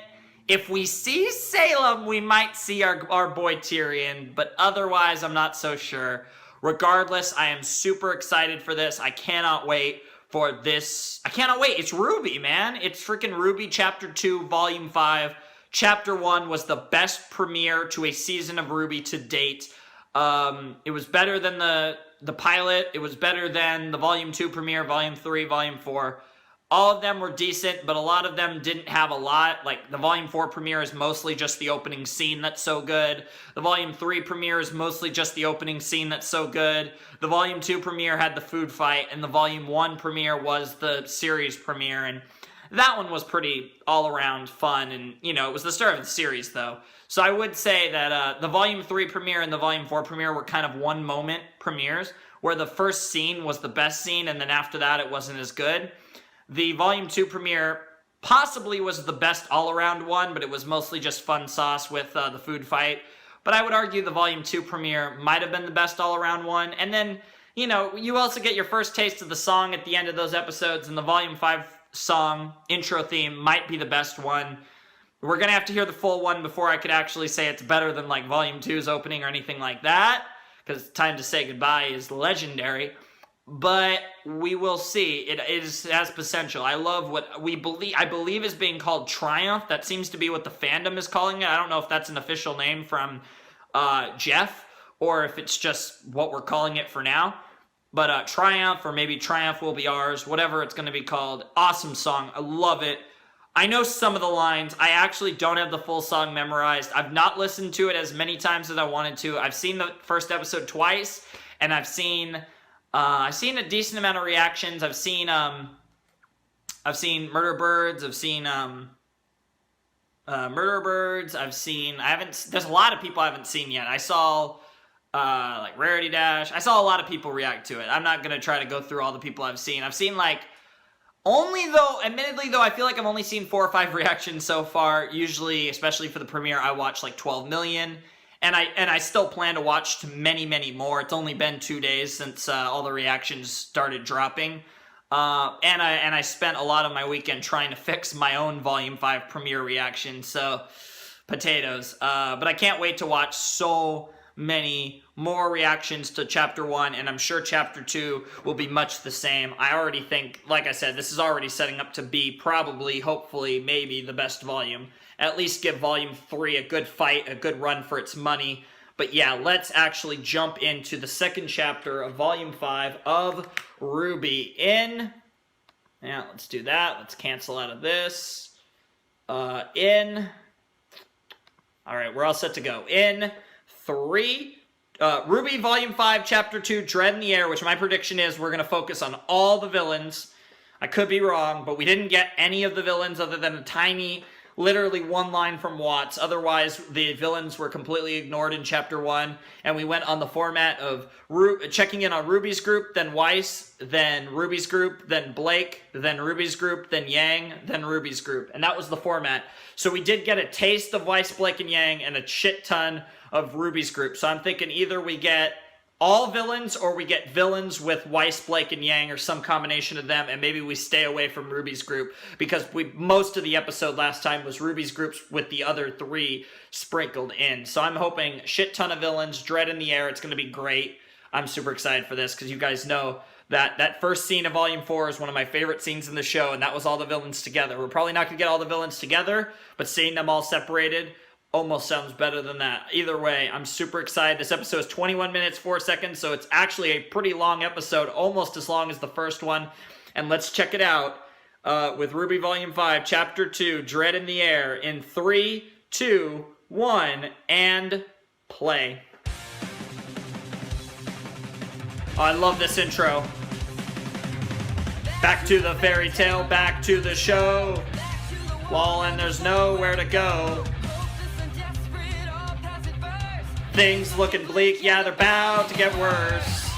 If we see Salem, we might see our boy Tyrion, but otherwise, I'm not so sure. Regardless, I am super excited for this. I cannot wait for this. I cannot wait. It's RWBY, man. It's freaking RWBY Chapter 2, Volume 5. Chapter 1 was the best premiere to a season of RWBY to date. It was better than the pilot. It was better than the Volume 2 premiere, Volume 3, Volume 4. All of them were decent, but a lot of them didn't have a lot. Like, the Volume 4 premiere is mostly just the opening scene that's so good. The Volume 3 premiere is mostly just the opening scene that's so good. The Volume 2 premiere had the food fight, and the Volume 1 premiere was the series premiere, and that one was pretty all-around fun, and, you know, it was the start of the series, though. So I would say that the Volume 3 premiere and the Volume 4 premiere were kind of one-moment premieres, where the first scene was the best scene, and then after that it wasn't as good. The Volume 2 premiere possibly was the best all-around one, but it was mostly just fun sauce with the food fight. But I would argue the Volume 2 premiere might have been the best all-around one. And then, you know, you also get your first taste of the song at the end of those episodes, and the Volume 5 song intro theme might be the best one. We're going to have to hear the full one before I could actually say it's better than, like, Volume 2's opening or anything like that, because Time to Say Goodbye is legendary. But we will see. It has potential. I love what I believe is being called Triumph. That seems to be what the fandom is calling it. I don't know if that's an official name from Jeff, or if it's just what we're calling it for now. But Triumph, or maybe Triumph Will Be Ours, whatever it's going to be called. Awesome song. I love it. I know some of the lines. I actually don't have the full song memorized. I've not listened to it as many times as I wanted to. I've seen the first episode twice, and I've seen a decent amount of reactions. I've seen Murder Birds. I've seen Murder Birds. There's a lot of people I haven't seen yet. I saw like Rarity Dash. I saw a lot of people react to it. I'm not gonna try to go through all the people I've seen. I've seen like admittedly though, I feel like I've only seen 4 or 5 reactions so far. Usually, especially for the premiere, I watch like 12 million. And I still plan to watch many, many more. It's only been 2 days since all the reactions started dropping. And I spent a lot of my weekend trying to fix my own Volume 5 premiere reaction. So, potatoes. But I can't wait to watch so many more reactions to Chapter 1. And I'm sure Chapter 2 will be much the same. I already think, like I said, this is already setting up to be probably, hopefully, maybe the best volume. At least give Volume 3 a good fight, a good run for its money. But yeah, let's actually jump into the second chapter of Volume 5 of RWBY. Yeah, let's do that. Let's cancel out of this. Alright, we're all set to go. In 3, RWBY Volume 5, Chapter 2, Dread in the Air, which my prediction is we're going to focus on all the villains. I could be wrong, but we didn't get any of the villains other than a tiny literally one line from Watts. Otherwise, the villains were completely ignored in Chapter 1, and we went on the format of checking in on Ruby's group, then Weiss, then Ruby's group, then Blake, then Ruby's group, then Yang, then Ruby's group. And that was the format. So we did get a taste of Weiss, Blake, and Yang, and a shit ton of Ruby's group. So I'm thinking either we get all villains, or we get villains with Weiss, Blake, and Yang, or some combination of them, and maybe we stay away from Ruby's group, because most of the episode last time was Ruby's groups with the other 3 sprinkled in. So I'm hoping shit ton of villains, dread in the air, it's going to be great. I'm super excited for this, because you guys know that first scene of Volume 4 is one of my favorite scenes in the show, and that was all the villains together. We're probably not going to get all the villains together, but seeing them all separated almost sounds better than that. Either way, I'm super excited. This episode is 21 minutes, 4 seconds, so it's actually a pretty long episode, almost as long as the first one. And let's check it out with RWBY Volume 5, Chapter 2, Dread in the Air, in 3, 2, 1, and play. Oh, I love this intro. Back to the fairy tale, back to the show. Wall and there's nowhere to go. Things looking bleak, yeah, they're about to get worse.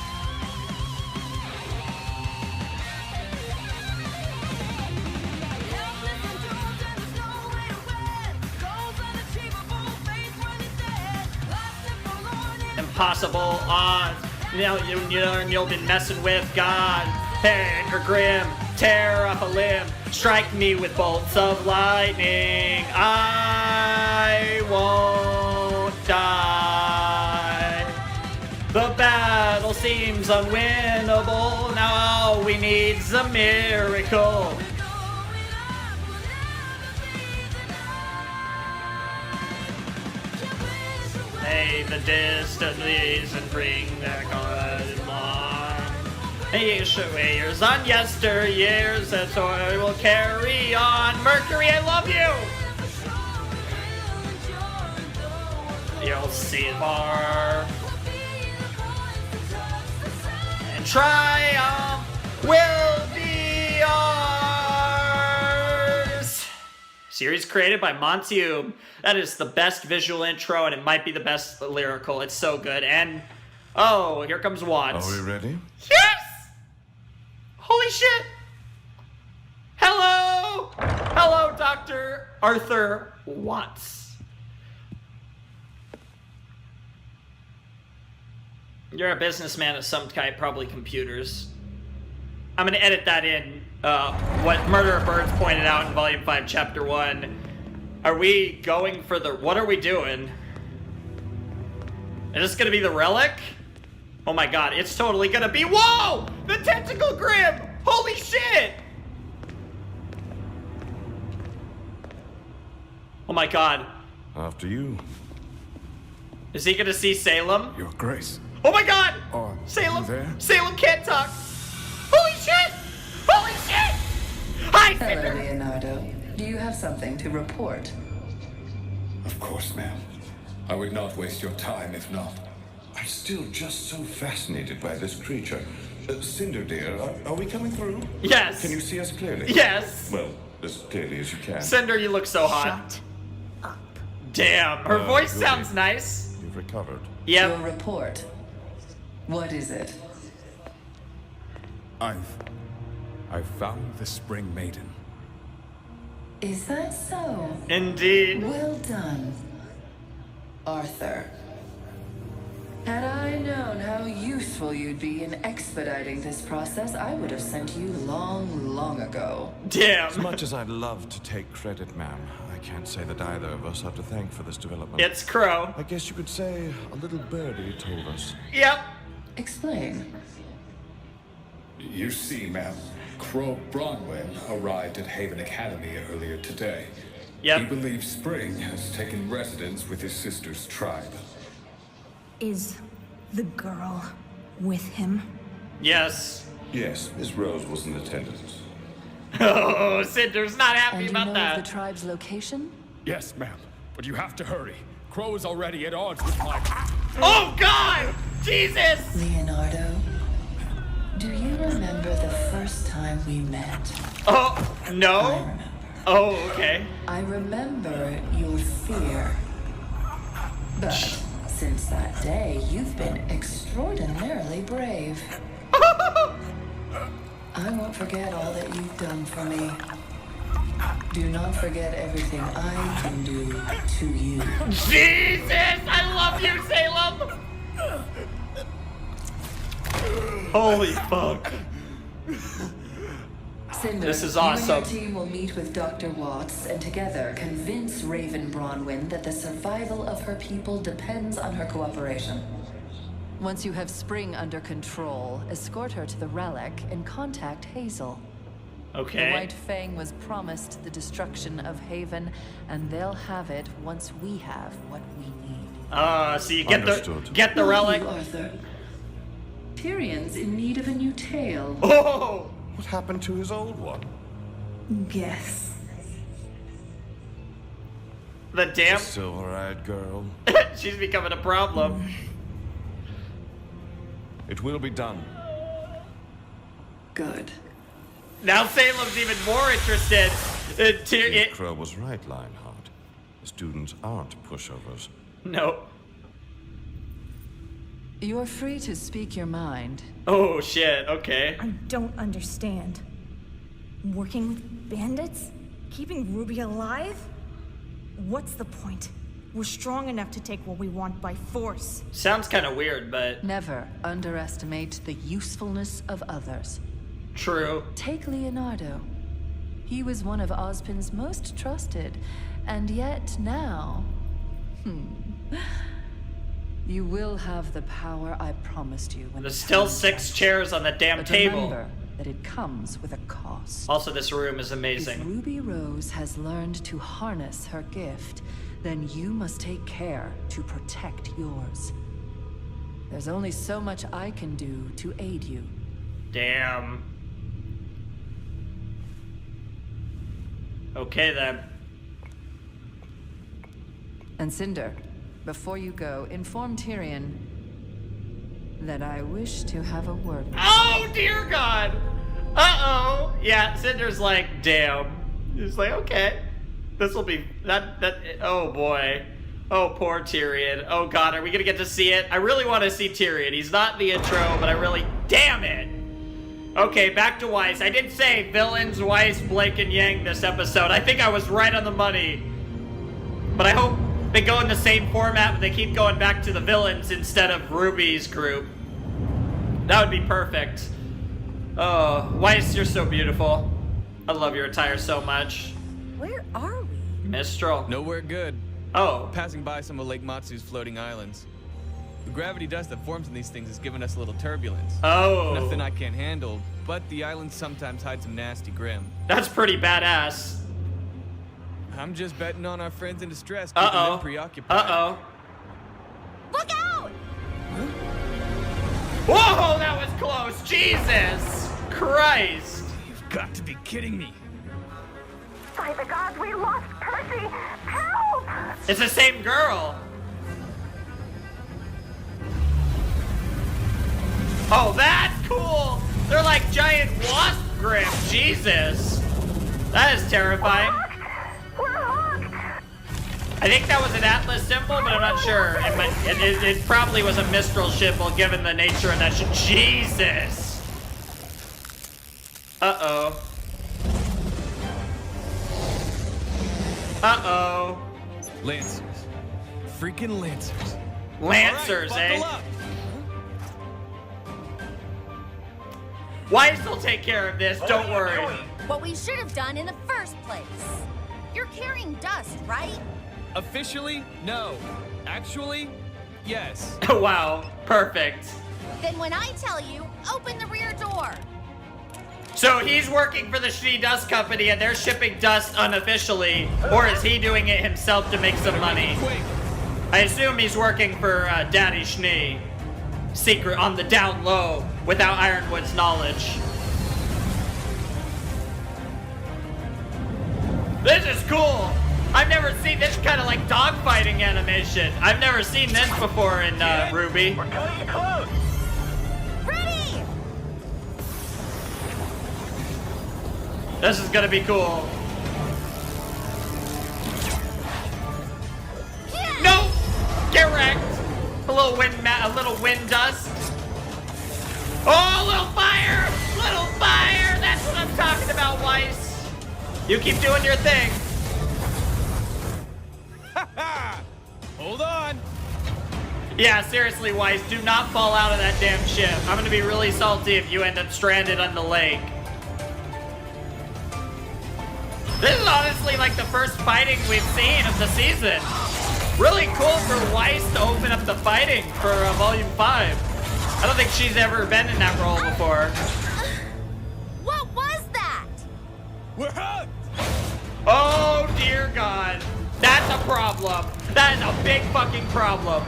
Impossible odds. You'll be messing with God. Hank or Grim, tear off a limb. Strike me with bolts of lightning. I won't die. The battle seems unwinnable. Now all we need's a miracle. Hey, the destinies and bring their God on. Years on yesteryears, that story will carry on. Mercury, I love you! You'll see far. And triumph will be ours. Series created by Montium. That is the best visual intro, and it might be the best lyrical. It's so good. And, oh, here comes Watts. Are we ready? Yes! Holy shit! Hello! Hello, Dr. Arthur Watts. You're a businessman of some type, probably computers. I'm gonna edit that in, what Murder of Birds pointed out in Volume 5, Chapter 1. Are we going for the... What are we doing? Is this gonna be the relic? Oh my god, it's totally gonna be... Whoa! The tentacle Grim! Holy shit! Oh my god. After you. Is he gonna see Salem? Your Grace. Oh my god! Are Salem! you there? Salem can't talk! Holy shit! Holy shit! Hi, Hello, Cinder! Leonardo. Do you have something to report? Of course, ma'am. I would not waste your time if not. I'm still just so fascinated by this creature. Cinder, dear, are we coming through? Yes! Can you see us clearly? Yes! Well, as clearly as you can. Cinder, you look so hot. Shut up. Damn, her voice goody. sounds nice. You've recovered. Yep. Your report. What is it? I've found the Spring Maiden. Is that so? Indeed. Well done, Arthur. Had I known how useful you'd be in expediting this process, I would have sent you long ago. Damn. As much as I'd love to take credit, ma'am, I can't say that either of us are to thank for this development. It's Crow. I guess you could say a little birdie told us. Yep. Explain. You see, ma'am, Crow Bronwyn arrived at Haven Academy earlier today. Yep. He believes Spring has taken residence with his sister's tribe. Is the girl with him? Yes. Yes, Miss Rose was in attendance. Oh, Cinder's not happy And you about know that. of the tribe's location? Yes, ma'am, but you have to hurry. Crow is already at odds with my... Oh, God! Jesus! Leonardo, do you remember the first time we met? Oh, I no? remember. Oh, okay. I remember your fear. But since that day, you've been extraordinarily brave. I won't forget all that you've done for me. Do not forget everything I can do to you. Jesus! I love you, Salem! Holy fuck. Cinder, This is awesome. You and your team will meet with Dr. Watts and together convince Raven Bronwyn that the survival of her people depends on her cooperation. Once you have Spring under control, escort her to the relic and contact Hazel. Okay. The White Fang was promised the destruction of Haven, and they'll have it once we have what we need. So you get the relic. You, Arthur. Tyrion's in need of a new tail. Oh! What happened to his old one? Guess. The damn. Silver-eyed girl. She's becoming a problem. It will be done. Good. Now Salem's even more interested. Crow was right, Lionheart. The students aren't pushovers. No. You're free to speak your mind. Oh shit, okay. I don't understand. Working with bandits? Keeping Ruby alive? What's the point? We're strong enough to take what we want by force. Sounds kind of weird, but... Never underestimate the usefulness of others. True. Take Leonardo. He was one of Ozpin's most trusted, and yet now... You will have the power I promised you when There's still 6 chairs on the damn but table. Remember that it comes with a cost. Also, this room is amazing. If Ruby Rose has learned to harness her gift, then you must take care to protect yours. There's only so much I can do to aid you. Damn. Okay then. And Cinder, before you go, inform Tyrion that I wish to have a word with Oh dear God! Uh-oh! Yeah, Cinder's like, damn. He's like, okay. This'll be... Oh boy. Oh, poor Tyrion. Oh God, are we gonna get to see it? I really want to see Tyrion. He's not in the intro, but I really... Damn it! Okay, back to Weiss. I did say villains, Weiss, Blake, and Yang this episode. I think I was right on the money. But I hope they go in the same format, but they keep going back to the villains instead of Ruby's group. That would be perfect. Oh, Weiss, you're so beautiful. I love your attire so much. Where are we? Mistral. Nowhere good. Oh. Passing by some of Lake Matsu's floating islands. The gravity dust that forms in these things has given us a little turbulence. Oh. Nothing I can't handle, but the islands sometimes hide some nasty grim. That's pretty badass. I'm just betting on our friends in distress, keeping them preoccupied. Uh-oh. Look out! Whoa, that was close. Jesus Christ. You've got to be kidding me. By the gods, we lost Percy! Help! It's the same girl. Oh, that's cool. They're like giant wasp grim. Jesus. That is terrifying. We're hooked! I think that was an Atlas symbol, but I'm not sure. It probably was a Mistral symbol given the nature of that shit. Jesus. Uh-oh. Uh-oh. Lancers. Freaking Lancers. Lancers, right, eh? buckle up. Weiss will take care of this, don't worry. What we should have done in the first place. You're carrying dust, right? Officially, no. Actually, yes. Wow, perfect. Then when I tell you, open the rear door. So he's working for the Schnee Dust Company and they're shipping dust unofficially, or is he doing it himself to make some money? I assume he's working for Daddy Schnee. Secret on the down low, without Ironwood's knowledge. This is cool. I've never seen this kind of like dogfighting animation. I've never seen this before in RWBY. We're coming close! Ready! This is gonna be cool. little wind dust. Oh, little fire! Little fire! That's what I'm talking about, Weiss. You keep doing your thing. Hold on. Yeah, seriously, Weiss, do not fall out of that damn ship. I'm gonna be really salty if you end up stranded on the lake. This is honestly like the first fighting we've seen of the season. Really cool for Weiss to open up the fighting for Volume 5. I don't think she's ever been in that role before. What was that? We're hooked! Oh, dear God. That's a problem. That is a big fucking problem.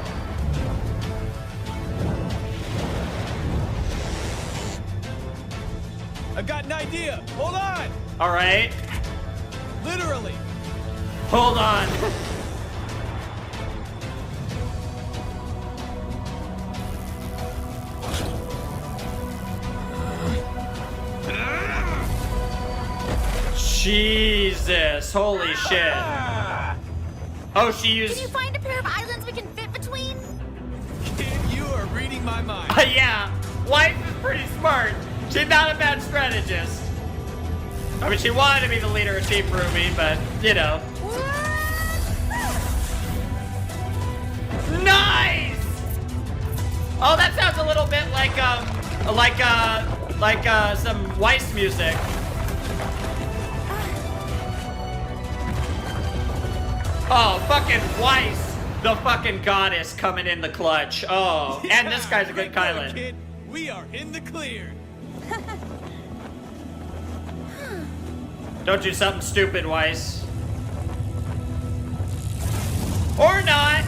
I've got an idea. Hold on. All right. Literally. Hold on. Jesus, holy shit. Oh, she used... Can you find a pair of islands we can fit between? Kid, you are reading my mind. Yeah, Weiss is pretty smart. She's not a bad strategist. I mean, she wanted to be the leader of Team RWBY, but, you know. Nice! Oh, that sounds a little bit like some Weiss music. Oh, fucking Weiss, the fucking goddess coming in the clutch. Oh, and this guy's a good pilot. Kid, we are in the clear. Don't do something stupid, Weiss. Or not.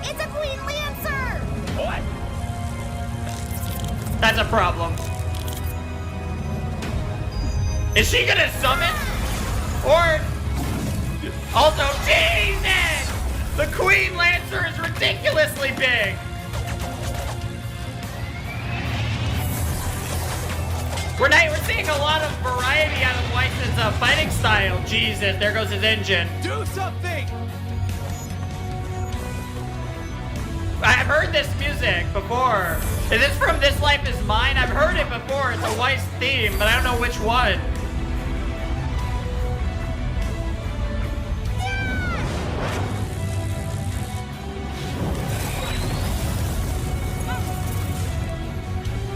It's a Queen Lancer! What? That's a problem. Is she gonna summon? Or... Also, Jesus! The Queen Lancer is ridiculously big! We're seeing a lot of variety out of Weiss's fighting style. Jesus, there goes his engine. Do something! I've heard this music before. Is this from This Life Is Mine? I've heard it before. It's a Weiss theme, but I don't know which one.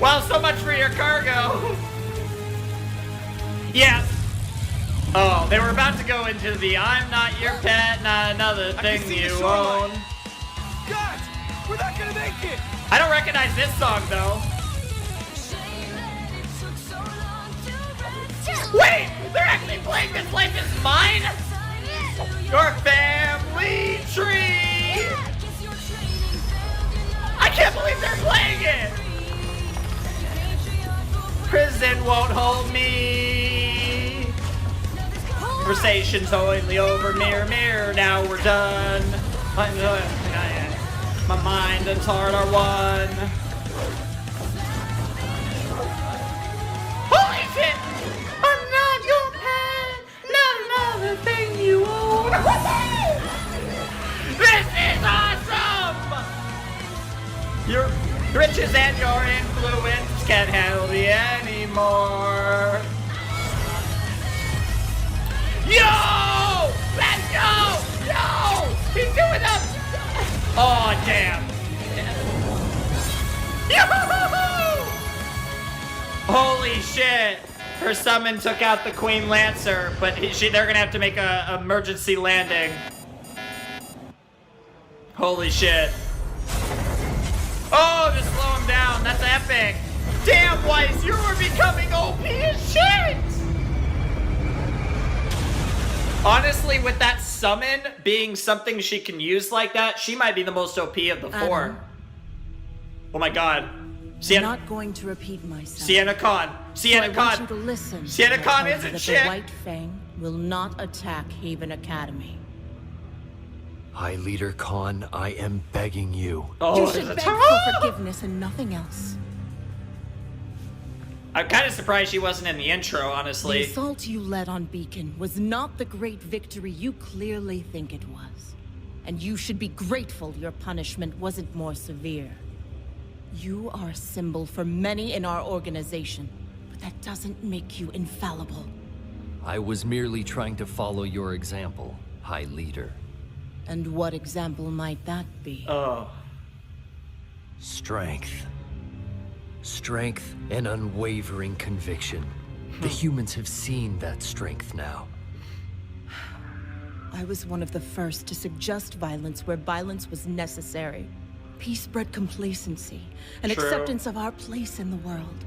Well, so much for your cargo. Yeah. Oh, they were about to go into the I'm not your pet, not another thing you own. God, we're not gonna make it. I don't recognize this song, though. Wait, they're actually playing This Life Is Mine? Your family tree! I can't believe they're playing it! Prison won't hold me. Conversation's only over. Mirror, mirror, now we're done. My mind and heart are one. Holy shit! I'm not your pet, not another thing you own. This is awesome! Your riches and your influence can't handle me anymore. Yo! Let's go! Yo! He's doing up! Oh, damn. Yo! Holy shit. Her summon took out the Queen Lancer, but they're gonna have to make a emergency landing. Holy shit. Oh, just slow him down. That's epic. Damn, Weiss, you were becoming OP as shit. Honestly, with that summon being something she can use like that, she might be the most OP of the four. Adam. Oh my god. I'm not going to repeat myself. Sienna Khan. Sienna So I want Khan. you to listen. Sienna when I Khan tell you isn't that shit. The White Fang will not attack Haven Academy. High Leader Khan, I am begging you. Oh, You should beg for forgiveness and nothing else. I'm kind of surprised she wasn't in the intro, The honestly. assault you led on Beacon was not the great victory you clearly think it was. and you should be grateful your punishment wasn't more severe. You are a symbol for many in our organization, but that doesn't make you infallible. I was merely trying to follow your example, High Leader. And what example might that be? Oh. Strength. Strength and unwavering conviction. The humans have seen that strength now. I was one of the first to suggest violence where violence was necessary. Peace bred complacency, and True. acceptance of our place in the world.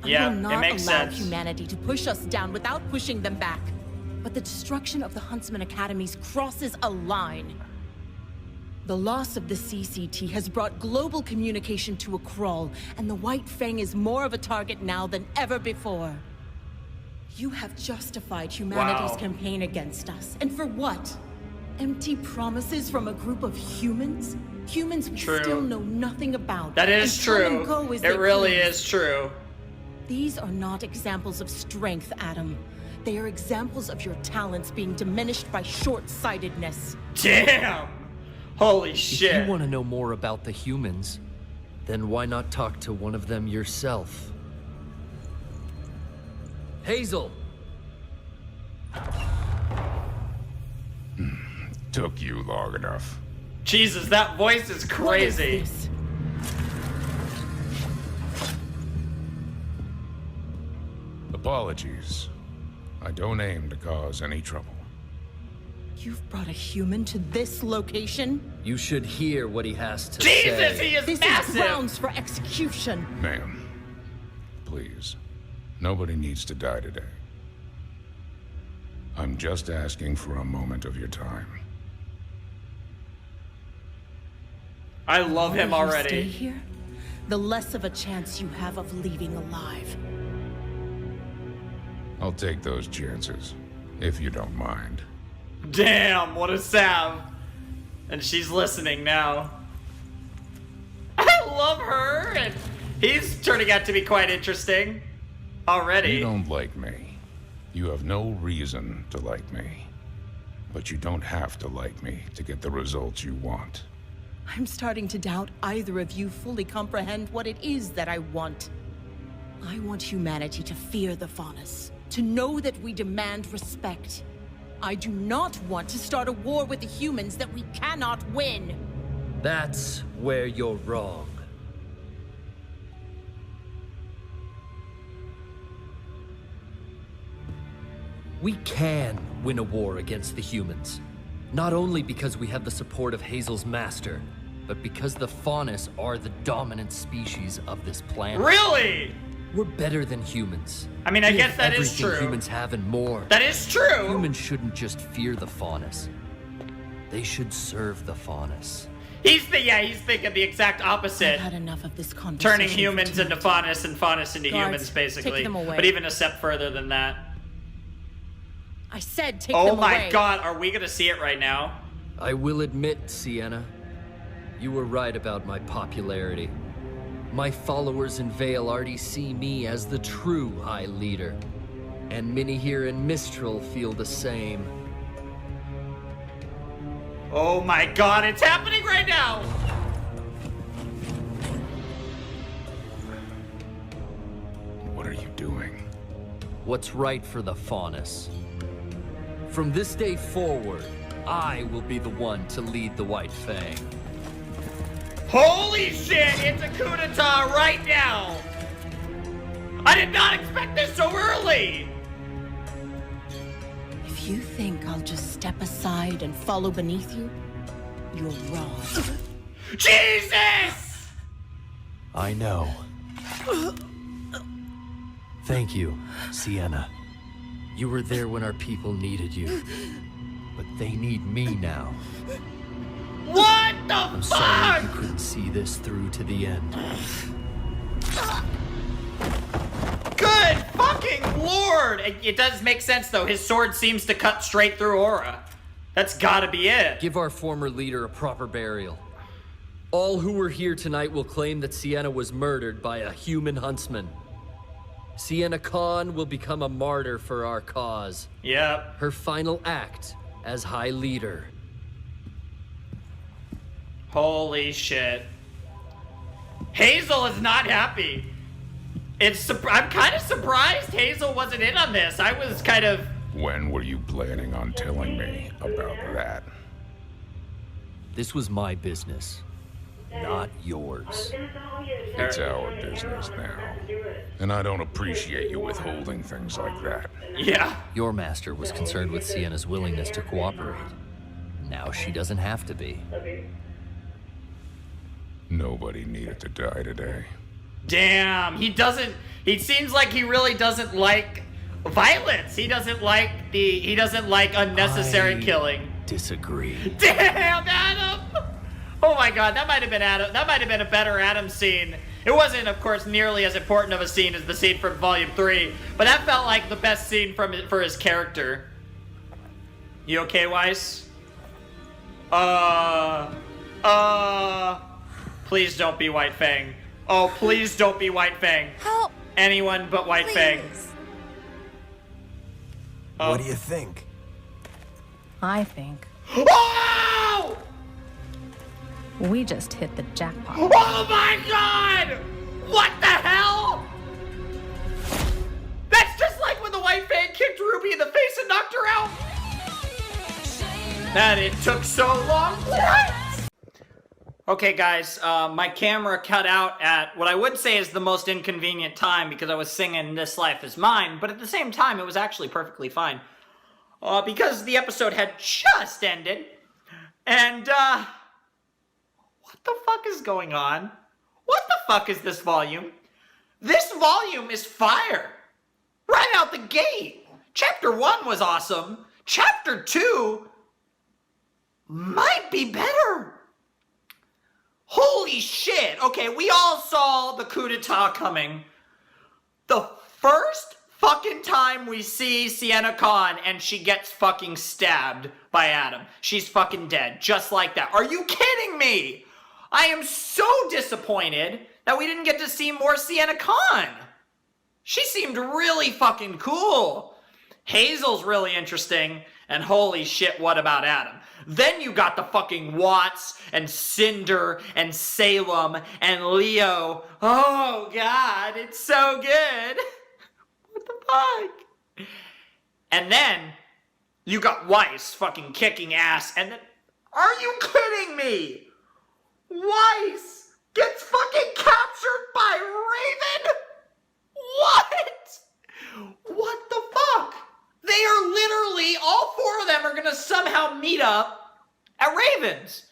Yeah, I will it not makes allow sense. humanity to push us down without pushing them back. But the destruction of the Huntsman Academies crosses a line. The loss of the CCT has brought global communication to a crawl, and the White Fang is more of a target now than ever before. You have justified humanity's Wow. campaign against us. And for what? Empty promises from a group of humans? Humans we True. still know nothing about. That is and come true. and go as It they really please. is true. These are not examples of strength, Adam. They are examples of your talents being diminished by short-sightedness. Damn! Holy If shit. you want to know more about the humans, then why not talk to one of them yourself? Hazel! Took you long enough. Jesus, that voice is crazy. Apologies. I don't aim to cause any trouble. You've brought a human to this location? You should hear what he has to Jesus, say. he is This massive! is grounds for execution. Ma'am, please. Nobody needs to die today. I'm just asking for a moment of your time. I love him The longer you already. stay here, the less of a chance you have of leaving alive. I'll take those chances, if you don't mind. Damn, what a sav. And she's listening now. I love her, and he's turning out to be quite interesting already. You don't like me. You have no reason to like me. But you don't have to like me to get the results you want. I'm starting to doubt either of you fully comprehend what it is that I want. I want humanity to fear the Faunus, to know that we demand respect. I do not want to start a war with the humans that we cannot win. That's where you're wrong. We can win a war against the humans. Not only because we have the support of Hazel's master, but because the Faunus are the dominant species of this planet. Really? We're better than humans. I mean, I We guess have that is everything true. humans have and more. That is true. Humans shouldn't just fear the Faunus. They should serve the Faunus. He's thinking the exact opposite. I've had enough of this conversation. Turning humans into Faunus and Faunus into Guards, humans, basically. take them away. But even a step further than that. I said take Oh them my away. god, are we gonna see it right now? I will admit, Sienna, you were right about my popularity. My followers in Vale already see me as the true High Leader. And many here in Mistral feel the same. Oh my god, it's happening right now! What are you doing? What's right for the Faunus. From this day forward, I will be the one to lead the White Fang. Holy shit, it's a coup d'etat right now! I did not expect this so early! If you think I'll just step aside and follow beneath you, you're wrong. Jesus! I know. Thank you, Sienna. You were there when our people needed you. But they need me now. What the I'm fuck? sorry you couldn't see this through to the end. Good fucking lord! It does make sense though. His sword seems to cut straight through Aura. That's gotta be it. Give our former leader a proper burial. All who were here tonight will claim that Sienna was murdered by a human huntsman. Sienna Khan will become a martyr for our cause. Yep. Her final act as High Leader Holy shit. Hazel is not happy. I'm kind of surprised Hazel wasn't in on this. I was kind of... When were you planning on telling me about that? This was my business, not yours. It's our business now. And I don't appreciate you withholding things like that. Yeah. Your master was concerned with Sienna's willingness to cooperate. Now she doesn't have to be. Nobody needed to die today. Damn, he seems like he really doesn't like violence. He doesn't like unnecessary killing. Disagree. Damn, Adam! Oh my god, that might have been Adam. That might have been a better Adam scene. It wasn't, of course, nearly as important of a scene as the scene from Volume 3, but that felt like the best scene for his character. You okay, Weiss? Please don't be White Fang. Oh, please don't be White Fang. Help! Anyone but White Fang. What do you think? I think Oh! we just hit the jackpot. Oh my god! What the hell? That's just like when the White Fang kicked Ruby in the face and knocked her out. And it took so long. What? Okay, guys, my camera cut out at what I would say is the most inconvenient time because I was singing This Life Is Mine, but at the same time, it was actually perfectly fine. Because the episode had just ended, and, what the fuck is going on? What the fuck is this volume? This volume is fire! Right out the gate! Chapter 1 was awesome. Chapter 2 might be better. Holy shit! Okay, we all saw the coup d'etat coming. The first fucking time we see Sienna Khan and she gets fucking stabbed by Adam. She's fucking dead, just like that. Are you kidding me? I am so disappointed that we didn't get to see more Sienna Khan. She seemed really fucking cool. Hazel's really interesting, and holy shit, what about Adam? Then you got the fucking Watts and Cinder and Salem and Leo. Oh god, it's so good. What the fuck? And then you got Weiss fucking kicking ass, and then, are you kidding me? Weiss gets fucking captured by Raven? What? What the fuck? They are literally, all four of them are gonna somehow meet up at Raven's.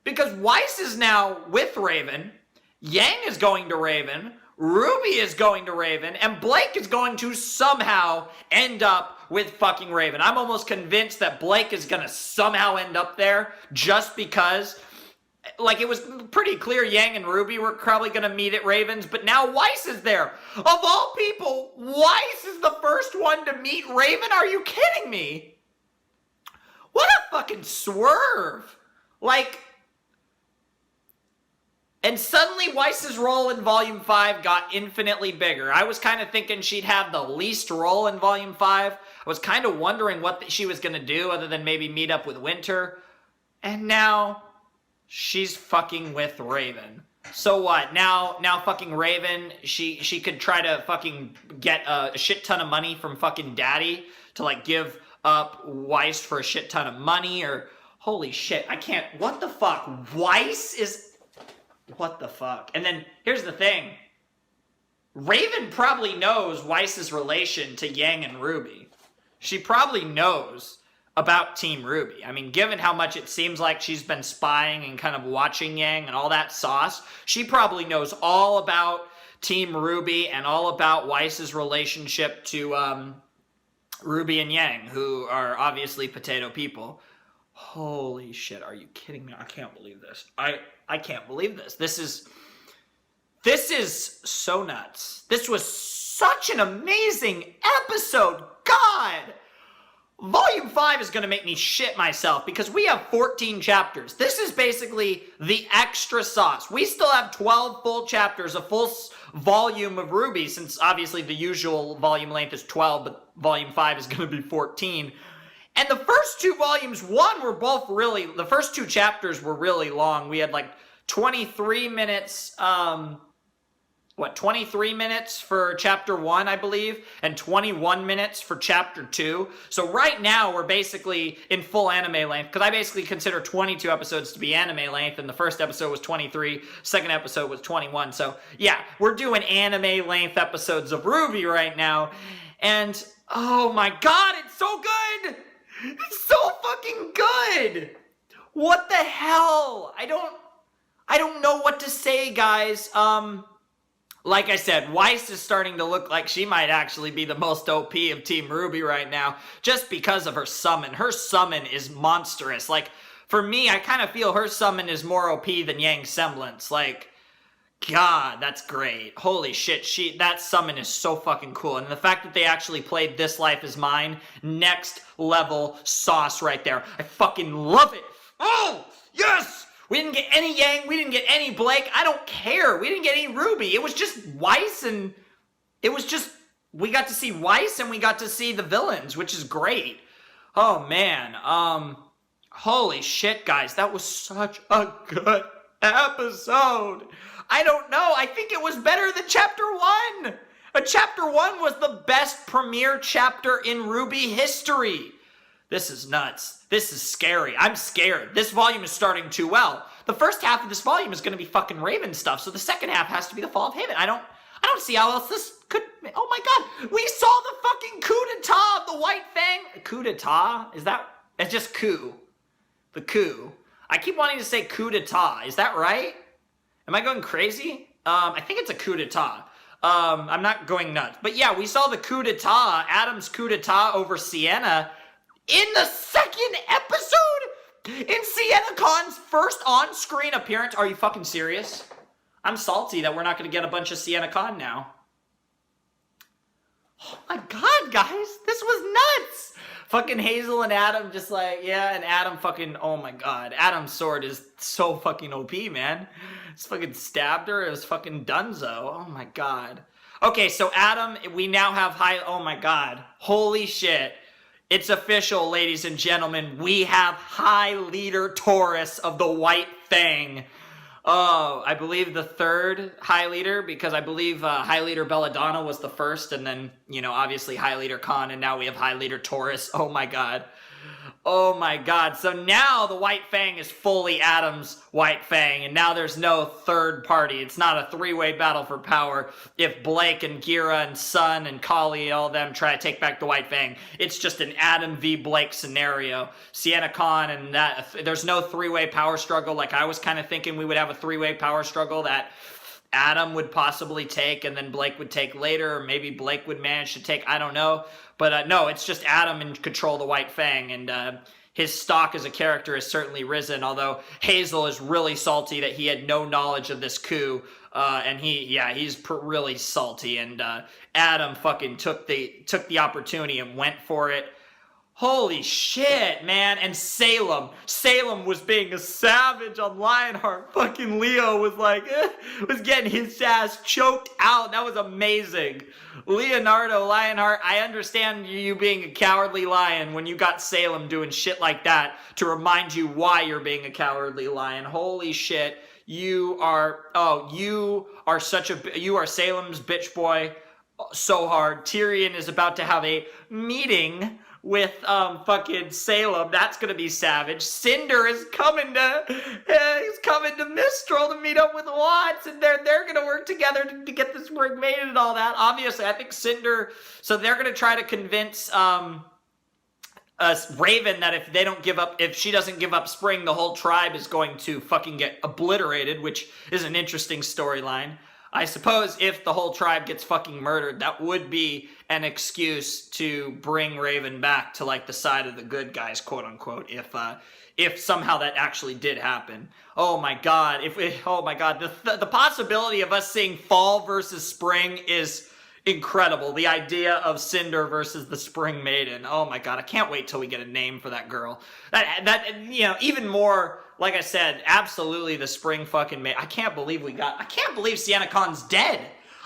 Because Weiss is now with Raven, Yang is going to Raven, Ruby is going to Raven, and Blake is going to somehow end up with fucking Raven. I'm almost convinced that Blake is gonna somehow end up there just because, like, it was pretty clear Yang and Ruby were probably gonna meet at Raven's, but now Weiss is there. Of all people, Weiss is the first one to meet Raven? Are you kidding me? What a fucking swerve. Like, and suddenly Weiss's role in Volume 5 got infinitely bigger. I was kind of thinking she'd have the least role in Volume 5. I was kind of wondering what she was going to do other than maybe meet up with Winter. And now she's fucking with Raven. So what? Now fucking Raven, she could try to fucking get a shit ton of money from fucking Daddy to, like, give up Weiss for a shit ton of money, or holy shit, I can't, what the fuck? Weiss is, what the fuck? And then here's the thing. Raven probably knows Weiss's relation to Yang and Ruby. She probably knows about Team Ruby. I mean, given how much it seems like she's been spying and kind of watching Yang and all that sauce, she probably knows all about Team Ruby and all about Weiss's relationship to Ruby and Yang, who are obviously potato people. Holy shit, are you kidding me? I can't believe this. I can't believe this. This is so nuts. This was such an amazing episode. God! Volume 5 is going to make me shit myself because we have 14 chapters. This is basically the extra sauce. We still have 12 full chapters, a full volume of RWBY, since obviously the usual volume length is 12, but Volume 5 is going to be 14. And the first two volumes, the first two chapters were really long. We had like 23 minutes, 23 minutes for chapter 1, I believe, and 21 minutes for chapter 2. So right now, we're basically in full anime length, because I basically consider 22 episodes to be anime length, and the first episode was 23, second episode was 21. So yeah, we're doing anime length episodes of RWBY right now, and oh my god, it's so good! It's so fucking good! What the hell? I don't know what to say, guys. Like I said, Weiss is starting to look like she might actually be the most OP of Team RWBY right now, just because of her summon. Her summon is monstrous. Like, for me, I kind of feel her summon is more OP than Yang's Semblance. Like, God, that's great. Holy shit, that summon is so fucking cool. And the fact that they actually played This Life Is Mine, next level sauce right there. I fucking love it. Oh, yes! We didn't get any Yang, we didn't get any Blake, I don't care. We didn't get any RWBY. It was just Weiss, and we got to see Weiss and we got to see the villains, which is great. Oh man, holy shit, guys, that was such a good episode. I don't know, I think it was better than chapter 1. Chapter 1 was the best premiere chapter in RWBY history. This is nuts. This is scary. I'm scared. This volume is starting too well. The first half of this volume is going to be fucking Raven stuff, so the second half has to be the Fall of Haven. I don't see how else this could... Oh my god. We saw the fucking coup d'etat of the White Fang. Coup d'etat? It's just coup. The coup. I keep wanting to say coup d'etat. Is that right? Am I going crazy? I think it's a coup d'etat. I'm not going nuts. But yeah, we saw the coup d'etat, Adam's coup d'etat over Sienna, in the second episode? In Sienna Khan's first on-screen appearance? Are you fucking serious? I'm salty that we're not going to get a bunch of Sienna Khan now. Oh my god, guys. This was nuts. Fucking Hazel and Adam just like, yeah, and Adam fucking, oh my god. Adam's sword is so fucking OP, man. It's fucking stabbed her. It was fucking donezo. Oh my god. Okay, so Adam, we now have oh my god. Holy shit. It's official, ladies and gentlemen. We have High Leader Taurus of the White Fang. Oh, I believe the third High Leader, because I believe High Leader Belladonna was the first, and then, you know, obviously High Leader Khan, and now we have High Leader Taurus. Oh my god. Oh my god. So now the White Fang is fully Adam's White Fang, and now there's no third party. It's not a three-way battle for power. If Blake and Gira and Sun and Kali, all them try to take back the White Fang, it's just an Adam v. Blake scenario. Sienna Khan and that, there's no three-way power struggle. Like, I was kind of thinking we would have a three-way power struggle that Adam would possibly take and then Blake would take later, or maybe Blake would manage to take, I don't know. But no, it's just Adam in control of the White Fang, and his stock as a character has certainly risen, although Hazel is really salty that he had no knowledge of this coup, and he's really salty, and Adam fucking took the opportunity and went for it. Holy shit, man. And Salem was being a savage on Lionheart. Fucking Leo was like, was getting his ass choked out. That was amazing. Leonardo Lionheart, I understand you being a cowardly lion when you got Salem doing shit like that to remind you why you're being a cowardly lion. Holy shit. You are Salem's bitch boy so hard. Tyrion is about to have a meeting with fucking Salem. That's gonna be savage. Cinder is coming to Mistral to meet up with Watts, and they're gonna work together to get this Spring Maiden and all that. Obviously, I think Cinder. So they're gonna try to convince Raven that if she doesn't give up Spring, the whole tribe is going to fucking get obliterated, which is an interesting storyline. I suppose if the whole tribe gets fucking murdered, that would be an excuse to bring Raven back to, like, the side of the good guys, quote unquote, if somehow that actually did happen. Oh my god, the possibility of us seeing Fall versus Spring is incredible. The idea of Cinder versus the Spring Maiden. Oh my god, I can't wait till we get a name for that girl. That you know, even more, like I said, absolutely the Spring fucking Maiden. I can't believe Sienna Khan's dead.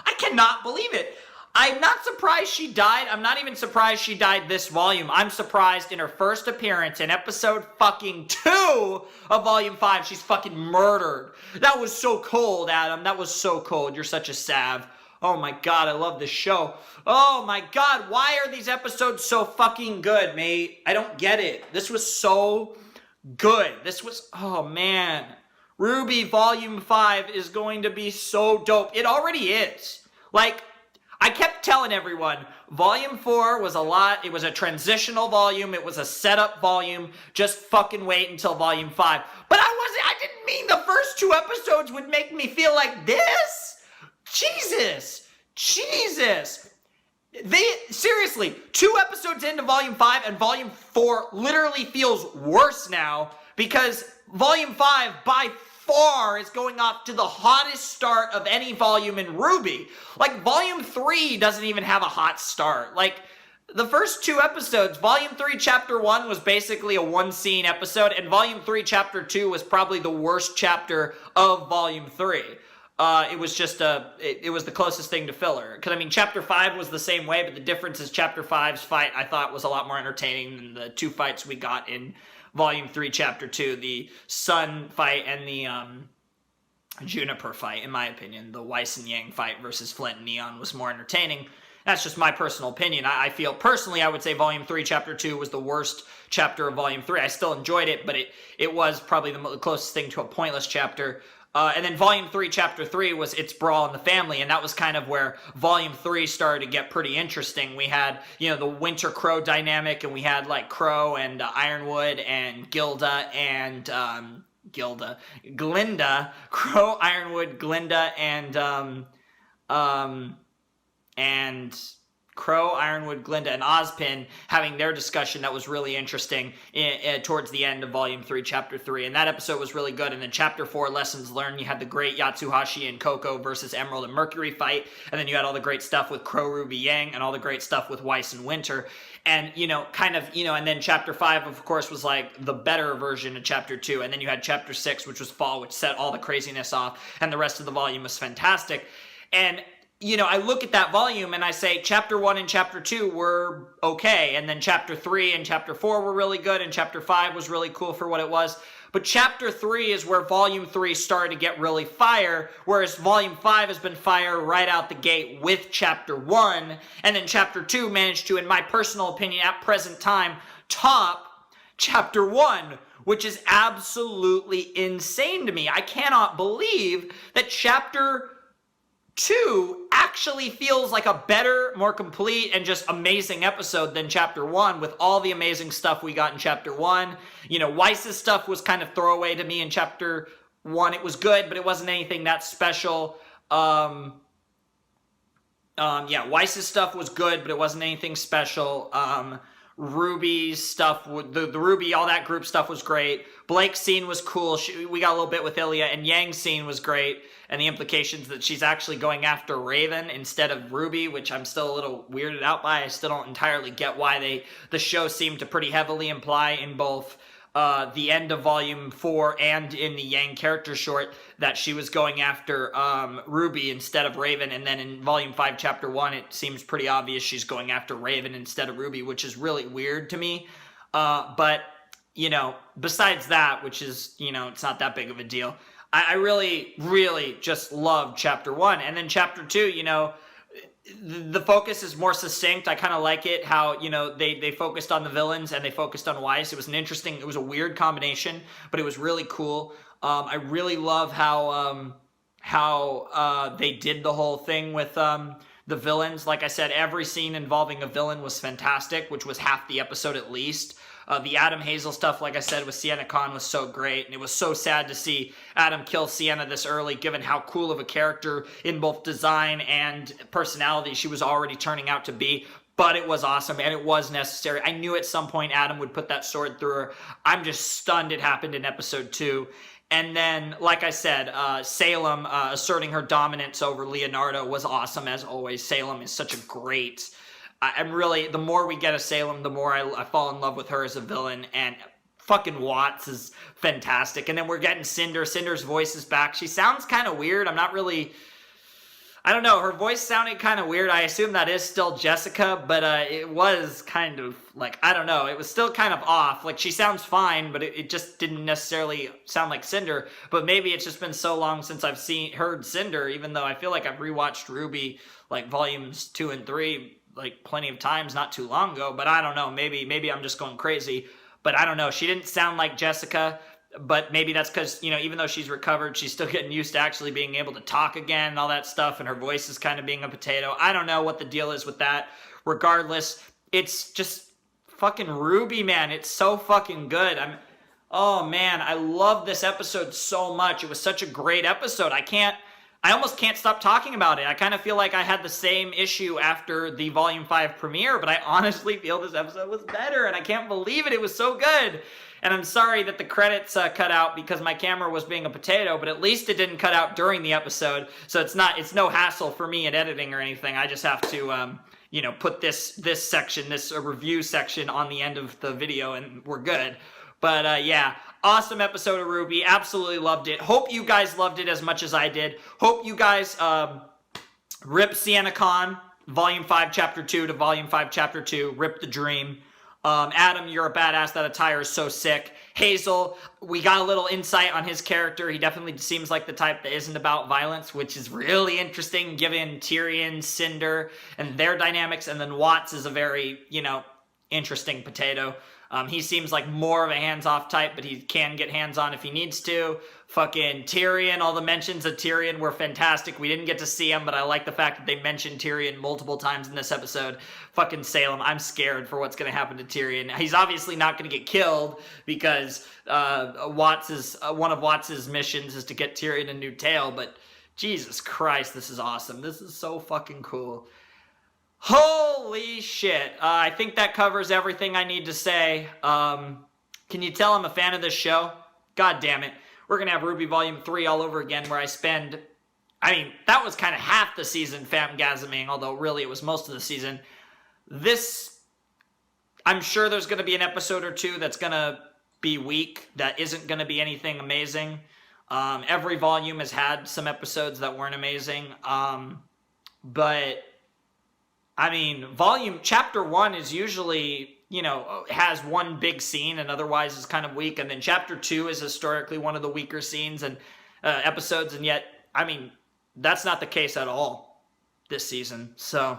I cannot believe it. I'm not surprised she died. I'm not even surprised she died this volume. I'm surprised in her first appearance in episode fucking 2 of volume 5, she's fucking murdered. That was so cold, Adam. That was so cold. You're such a sav. Oh my god, I love this show. Oh my god, why are these episodes so fucking good, mate? I don't get it. This was so good. This was, oh man. RWBY Volume 5 is going to be so dope. It already is. Like, I kept telling everyone, Volume 4 was a lot, it was a transitional volume, it was a setup volume, just fucking wait until Volume 5. But I didn't mean the first 2 episodes would make me feel like this! Jesus! Seriously, 2 episodes into Volume 5 and Volume 4 literally feels worse now, because Volume 5 by far is going off to the hottest start of any volume in RWBY. Like, Volume 3 doesn't even have a hot start. Like, the first 2 episodes, Volume 3 Chapter 1 was basically a 1-scene episode, and Volume 3 Chapter 2 was probably the worst chapter of Volume 3. It was just it was the closest thing to filler. Because, I mean, Chapter 5 was the same way, but the difference is Chapter 5's fight, I thought, was a lot more entertaining than the 2 fights we got in Volume 3, Chapter 2, the Sun fight and the Juniper fight, in my opinion. The Weiss and Yang fight versus Flint and Neon was more entertaining. That's just my personal opinion. I feel, personally, I would say Volume 3, Chapter 2 was the worst chapter of Volume 3. I still enjoyed it, but it was probably the closest thing to a pointless chapter. And then Volume 3, Chapter 3 was It's Brawl in the Family, and that was kind of where Volume 3 started to get pretty interesting. We had, you know, the Winter Crow dynamic, and we had, like, Crow and Ironwood and Glinda, Crow, Ironwood, Glinda, and Crow, Ironwood, Glinda, and Ozpin having their discussion that was really interesting towards the end of Volume 3, Chapter 3. And that episode was really good. And then Chapter 4, Lessons Learned, you had the great Yatsuhashi and Coco versus Emerald and Mercury fight. And then you had all the great stuff with Crow, Ruby, Yang, and all the great stuff with Weiss and Winter. And, you know, kind of, you know, and then Chapter 5, of course, was like the better version of Chapter 2. And then you had Chapter 6, which was Fall, which set all the craziness off. And the rest of the volume was fantastic. And, you know, I look at that volume and I say Chapter 1 and Chapter 2 were okay, and then Chapter 3 and Chapter 4 were really good, and Chapter 5 was really cool for what it was. But Chapter 3 is where Volume 3 started to get really fire, whereas Volume 5 has been fire right out the gate with Chapter 1, and then Chapter 2 managed to, in my personal opinion, at present time, top Chapter 1, which is absolutely insane to me. I cannot believe that Chapter 2 actually feels like a better, more complete, and just amazing episode than Chapter 1, with all the amazing stuff we got in Chapter 1. You know, Weiss's stuff was kind of throwaway to me in Chapter 1. It was good, but it wasn't anything that special. Yeah, Weiss's stuff was good, but it wasn't anything special. RWBY's stuff, the RWBY, all that group stuff was great. Blake's scene was cool. We got a little bit with Ilya, and Yang's scene was great. And the implications that she's actually going after Raven instead of RWBY, which I'm still a little weirded out by. I still don't entirely get why the show seemed to pretty heavily imply in both the end of Volume 4 and in the Yang character short that she was going after RWBY instead of Raven, and then in Volume 5, Chapter 1, it seems pretty obvious she's going after Raven instead of RWBY, which is really weird to me. But, you know, besides that, which is, you know, it's not that big of a deal, I really, really just love Chapter 1. And then Chapter 2, you know, the focus is more succinct. I kind of like it how, you know, they focused on the villains and they focused on Weiss. It was an interesting, it was a weird combination, but it was really cool. I really love how they did the whole thing with the villains. Like I said, every scene involving a villain was fantastic, which was half the episode at least. The Adam Hazel stuff, like I said, with Sienna Khan was so great, and it was so sad to see Adam kill Sienna this early, given how cool of a character in both design and personality she was already turning out to be. But it was awesome, and it was necessary. I knew at some point Adam would put that sword through her. I'm just stunned it happened in Episode 2. And then, like I said, Salem asserting her dominance over Leonardo was awesome, as always. Salem is such a great... I'm really, the more we get of Salem, the more I fall in love with her as a villain, and fucking Watts is fantastic. And then we're getting Cinder. Cinder's voice is back. She sounds kind of weird. I'm not really I don't know, her voice sounded kind of weird. I assume that is still Jessica, but it was kind of like, I don't know, it was still kind of off. Like, she sounds fine, but it just didn't necessarily sound like Cinder. But maybe it's just been so long since I've heard Cinder, even though I feel like I've rewatched RWBY, like, volumes 2 and 3, like, plenty of times not too long ago. But I don't know, maybe I'm just going crazy. But I don't know, she didn't sound like Jessica. But maybe that's because, you know, even though she's recovered, she's still getting used to actually being able to talk again and all that stuff, and her voice is kind of being a potato. I don't know what the deal is with that. Regardless, it's just fucking RWBY, man. It's so fucking good. Oh, man, I love this episode so much. It was such a great episode. I almost can't stop talking about it. I kind of feel like I had the same issue after the Volume 5 premiere, but I honestly feel this episode was better, and I can't believe it. It was so good. And I'm sorry that the credits cut out because my camera was being a potato, but at least it didn't cut out during the episode, so it's no hassle for me in editing or anything. I just have to, you know, put this section, this review section on the end of the video, and we're good. But yeah, awesome episode of RWBY. Absolutely loved it. Hope you guys loved it as much as I did. Hope you guys rip Sienna Khan, Volume 5, Chapter 2 to Volume 5, Chapter 2. Rip the dream. Adam, you're a badass. That attire is so sick. Hazel, we got a little insight on his character. He definitely seems like the type that isn't about violence, which is really interesting given Tyrion, Cinder, and their dynamics. And then Watts is a very, you know, interesting potato. He seems like more of a hands-off type, but he can get hands-on if he needs to. Fucking Tyrion, all the mentions of Tyrion were fantastic. We didn't get to see him, but I like the fact that they mentioned Tyrion multiple times in this episode. Fucking Salem, I'm scared for what's going to happen to Tyrion. He's obviously not going to get killed because one of Watts' missions is to get Tyrion a new tail, but Jesus Christ, this is awesome. This is so fucking cool. Holy shit. I think that covers everything I need to say. Can you tell I'm a fan of this show? God damn it. We're going to have RWBY Volume 3 all over again where I spend... I mean, that was kind of half the season famgasming, although really it was most of the season. This... I'm sure there's going to be an episode or two that's going to be weak, that isn't going to be anything amazing. Every volume has had some episodes that weren't amazing. But... I mean, chapter 1 is usually, you know, has one big scene and otherwise is kind of weak. And then chapter 2 is historically one of the weaker scenes and episodes. And yet, I mean, that's not the case at all this season. So,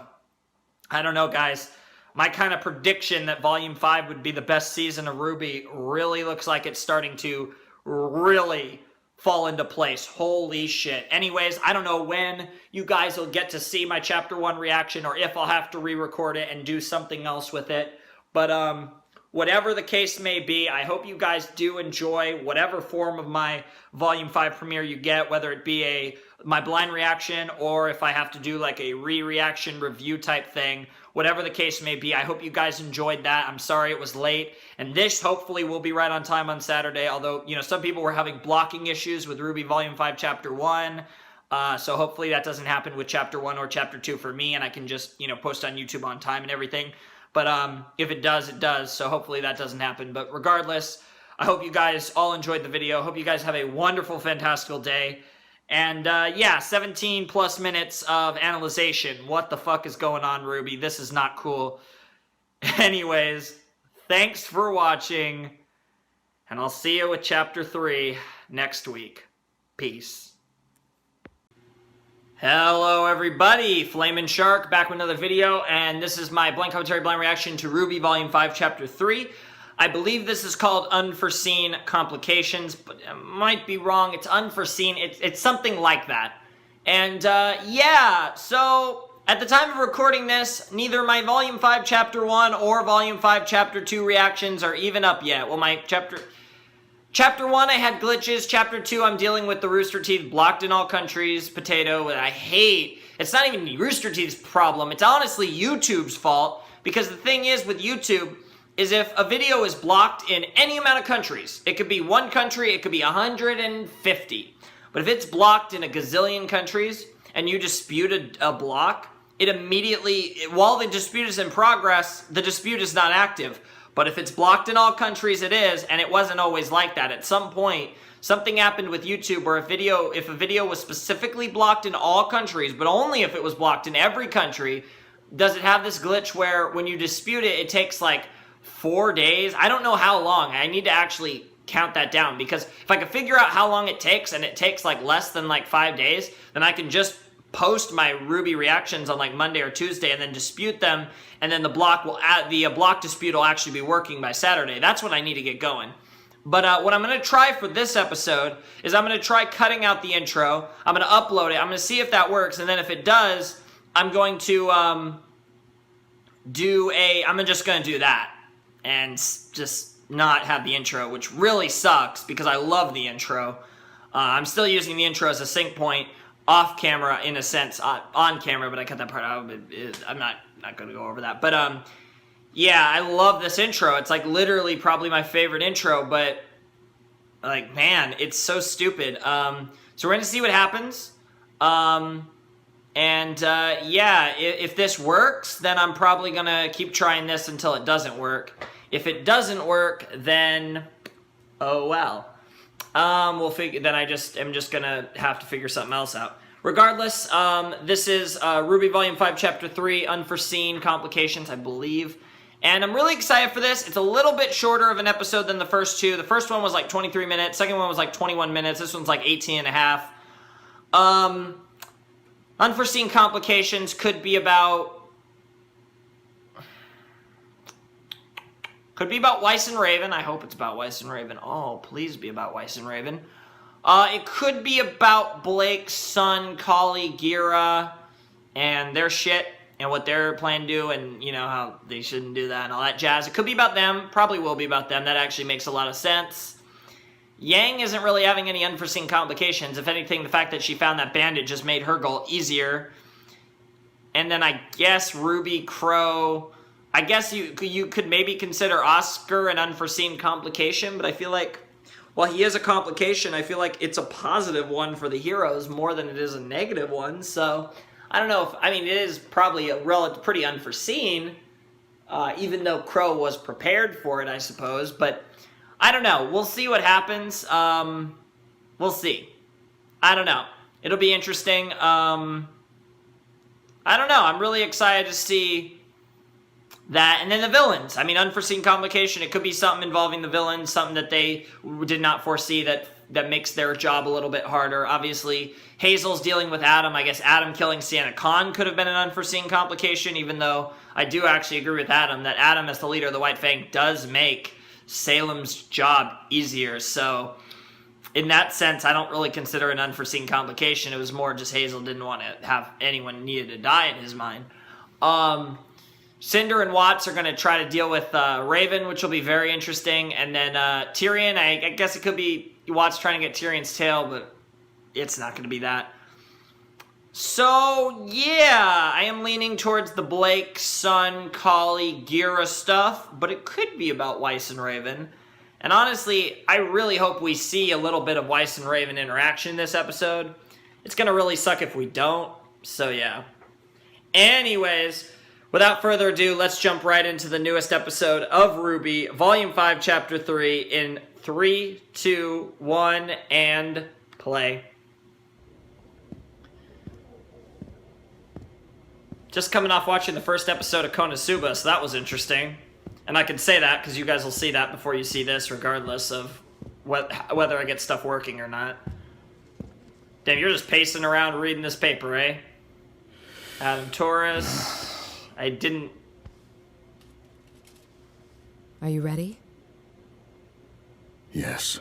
I don't know, guys. My kind of prediction that Volume 5 would be the best season of RWBY really looks like it's starting to really fall into place. Holy shit. Anyways, I don't know when you guys will get to see my chapter 1 reaction or if I'll have to re-record it and do something else with it. But whatever the case may be, I hope you guys do enjoy whatever form of my Volume 5 premiere you get, whether it be my blind reaction or if I have to do like a re-reaction review type thing. Whatever the case may be, I hope you guys enjoyed that. I'm sorry it was late. And this hopefully will be right on time on Saturday. Although, you know, some people were having blocking issues with RWBY Volume 5 Chapter 1. So hopefully that doesn't happen with Chapter 1 or Chapter 2 for me. And I can just, you know, post on YouTube on time and everything. But if it does, it does. So hopefully that doesn't happen. But regardless, I hope you guys all enjoyed the video. Hope you guys have a wonderful, fantastical day. And yeah, 17 plus minutes of analyzation. What the fuck is going on, RWBY? This is not cool. Anyways, thanks for watching. And I'll see you with Chapter 3 next week. Peace. Hello everybody, Flamin' Shark back with another video, and this is my blind commentary, blind reaction to RWBY Volume 5 Chapter 3. I believe this is called Unforeseen Complications, but I might be wrong. It's unforeseen. It's something like that. And yeah, so at the time of recording this, neither my Volume 5 Chapter 1 or Volume 5 Chapter 2 reactions are even up yet. Well, my Chapter 1, I had glitches. Chapter 2, I'm dealing with the Rooster Teeth blocked in all countries potato that I hate. It's not even Rooster Teeth's problem. It's honestly YouTube's fault, because the thing is with YouTube is if a video is blocked in any amount of countries, it could be one country, it could be 150. But if it's blocked in a gazillion countries and you dispute a block, it immediately, while the dispute is in progress, the dispute is not active. But if it's blocked in all countries, it is, and it wasn't always like that. At some point, something happened with YouTube where if a video was specifically blocked in all countries, but only if it was blocked in every country, does it have this glitch where when you dispute it, it takes like 4 days? I don't know how long. I need to actually count that down, because if I can figure out how long it takes, and it takes like less than like 5 days, then I can just post my RWBY reactions on like Monday or Tuesday and then dispute them, and then the block dispute will actually be working by Saturday. That's what I need to get going. But what I'm going to try for this episode is I'm going to try cutting out the intro. I'm going to upload it. I'm going to see if that works, and then if it does, I'm going to I'm just going to do that and just not have the intro, which really sucks because I love the intro. I'm still using the intro as a sync point off camera, in a sense, on camera, but I cut that part out. I'm not going to go over that. But yeah, I love this intro. It's like literally probably my favorite intro, but like, man, it's so stupid. So we're going to see what happens. Yeah, if this works, then I'm probably going to keep trying this until it doesn't work. If it doesn't work, then oh well. We'll figure. Then I'm just gonna have to figure something else out. Regardless, this is RWBY Volume 5, Chapter 3, Unforeseen Complications, I believe. And I'm really excited for this. It's a little bit shorter of an episode than the first two. The first one was like 23 minutes. Second one was like 21 minutes. This one's like 18 and a half. Unforeseen Complications could be about Weiss and Raven. I hope it's about Weiss and Raven. Oh, please be about Weiss and Raven. It could be about Blake's son, Kali, Gira, and their shit, and what they're planning to do, and, you know, how they shouldn't do that and all that jazz. It could be about them. Probably will be about them. That actually makes a lot of sense. Yang isn't really having any unforeseen complications. If anything, the fact that she found that bandit just made her goal easier. And then I guess RWBY, Crow. I guess you could maybe consider Oscar an unforeseen complication, but I feel like, well, he is a complication. I feel like it's a positive one for the heroes more than it is a negative one. So I don't know if, I mean, it is probably pretty unforeseen, even though Crow was prepared for it, I suppose. But I don't know. We'll see what happens. We'll see. I don't know. It'll be interesting. I don't know. I'm really excited to see that. And then the villains. I mean, unforeseen complication. It could be something involving the villains, something that they did not foresee that makes their job a little bit harder. Obviously, Hazel's dealing with Adam. I guess Adam killing Sienna Khan could have been an unforeseen complication, even though I do actually agree with Adam that Adam, as the leader of the White Fang, does make Salem's job easier. So in that sense, I don't really consider an unforeseen complication. It was more just Hazel didn't want to have anyone needed to die in his mind. Cinder and Watts are going to try to deal with Raven, which will be very interesting. And then Tyrion, I guess it could be Watts trying to get Tyrion's tail, but it's not going to be that. So, yeah, I am leaning towards the Blake, Son, Kali, Gira stuff, but it could be about Weiss and Raven. And honestly, I really hope we see a little bit of Weiss and Raven interaction in this episode. It's going to really suck if we don't, so yeah. Anyways, without further ado, let's jump right into the newest episode of RWBY, Volume 5, Chapter 3, in 3, 2, 1, and play. Just coming off watching the first episode of Konosuba, so that was interesting. And I can say that because you guys will see that before you see this, regardless of whether I get stuff working or not. Damn, you're just pacing around reading this paper, eh? Adam Torres. I didn't... Are you ready? Yes.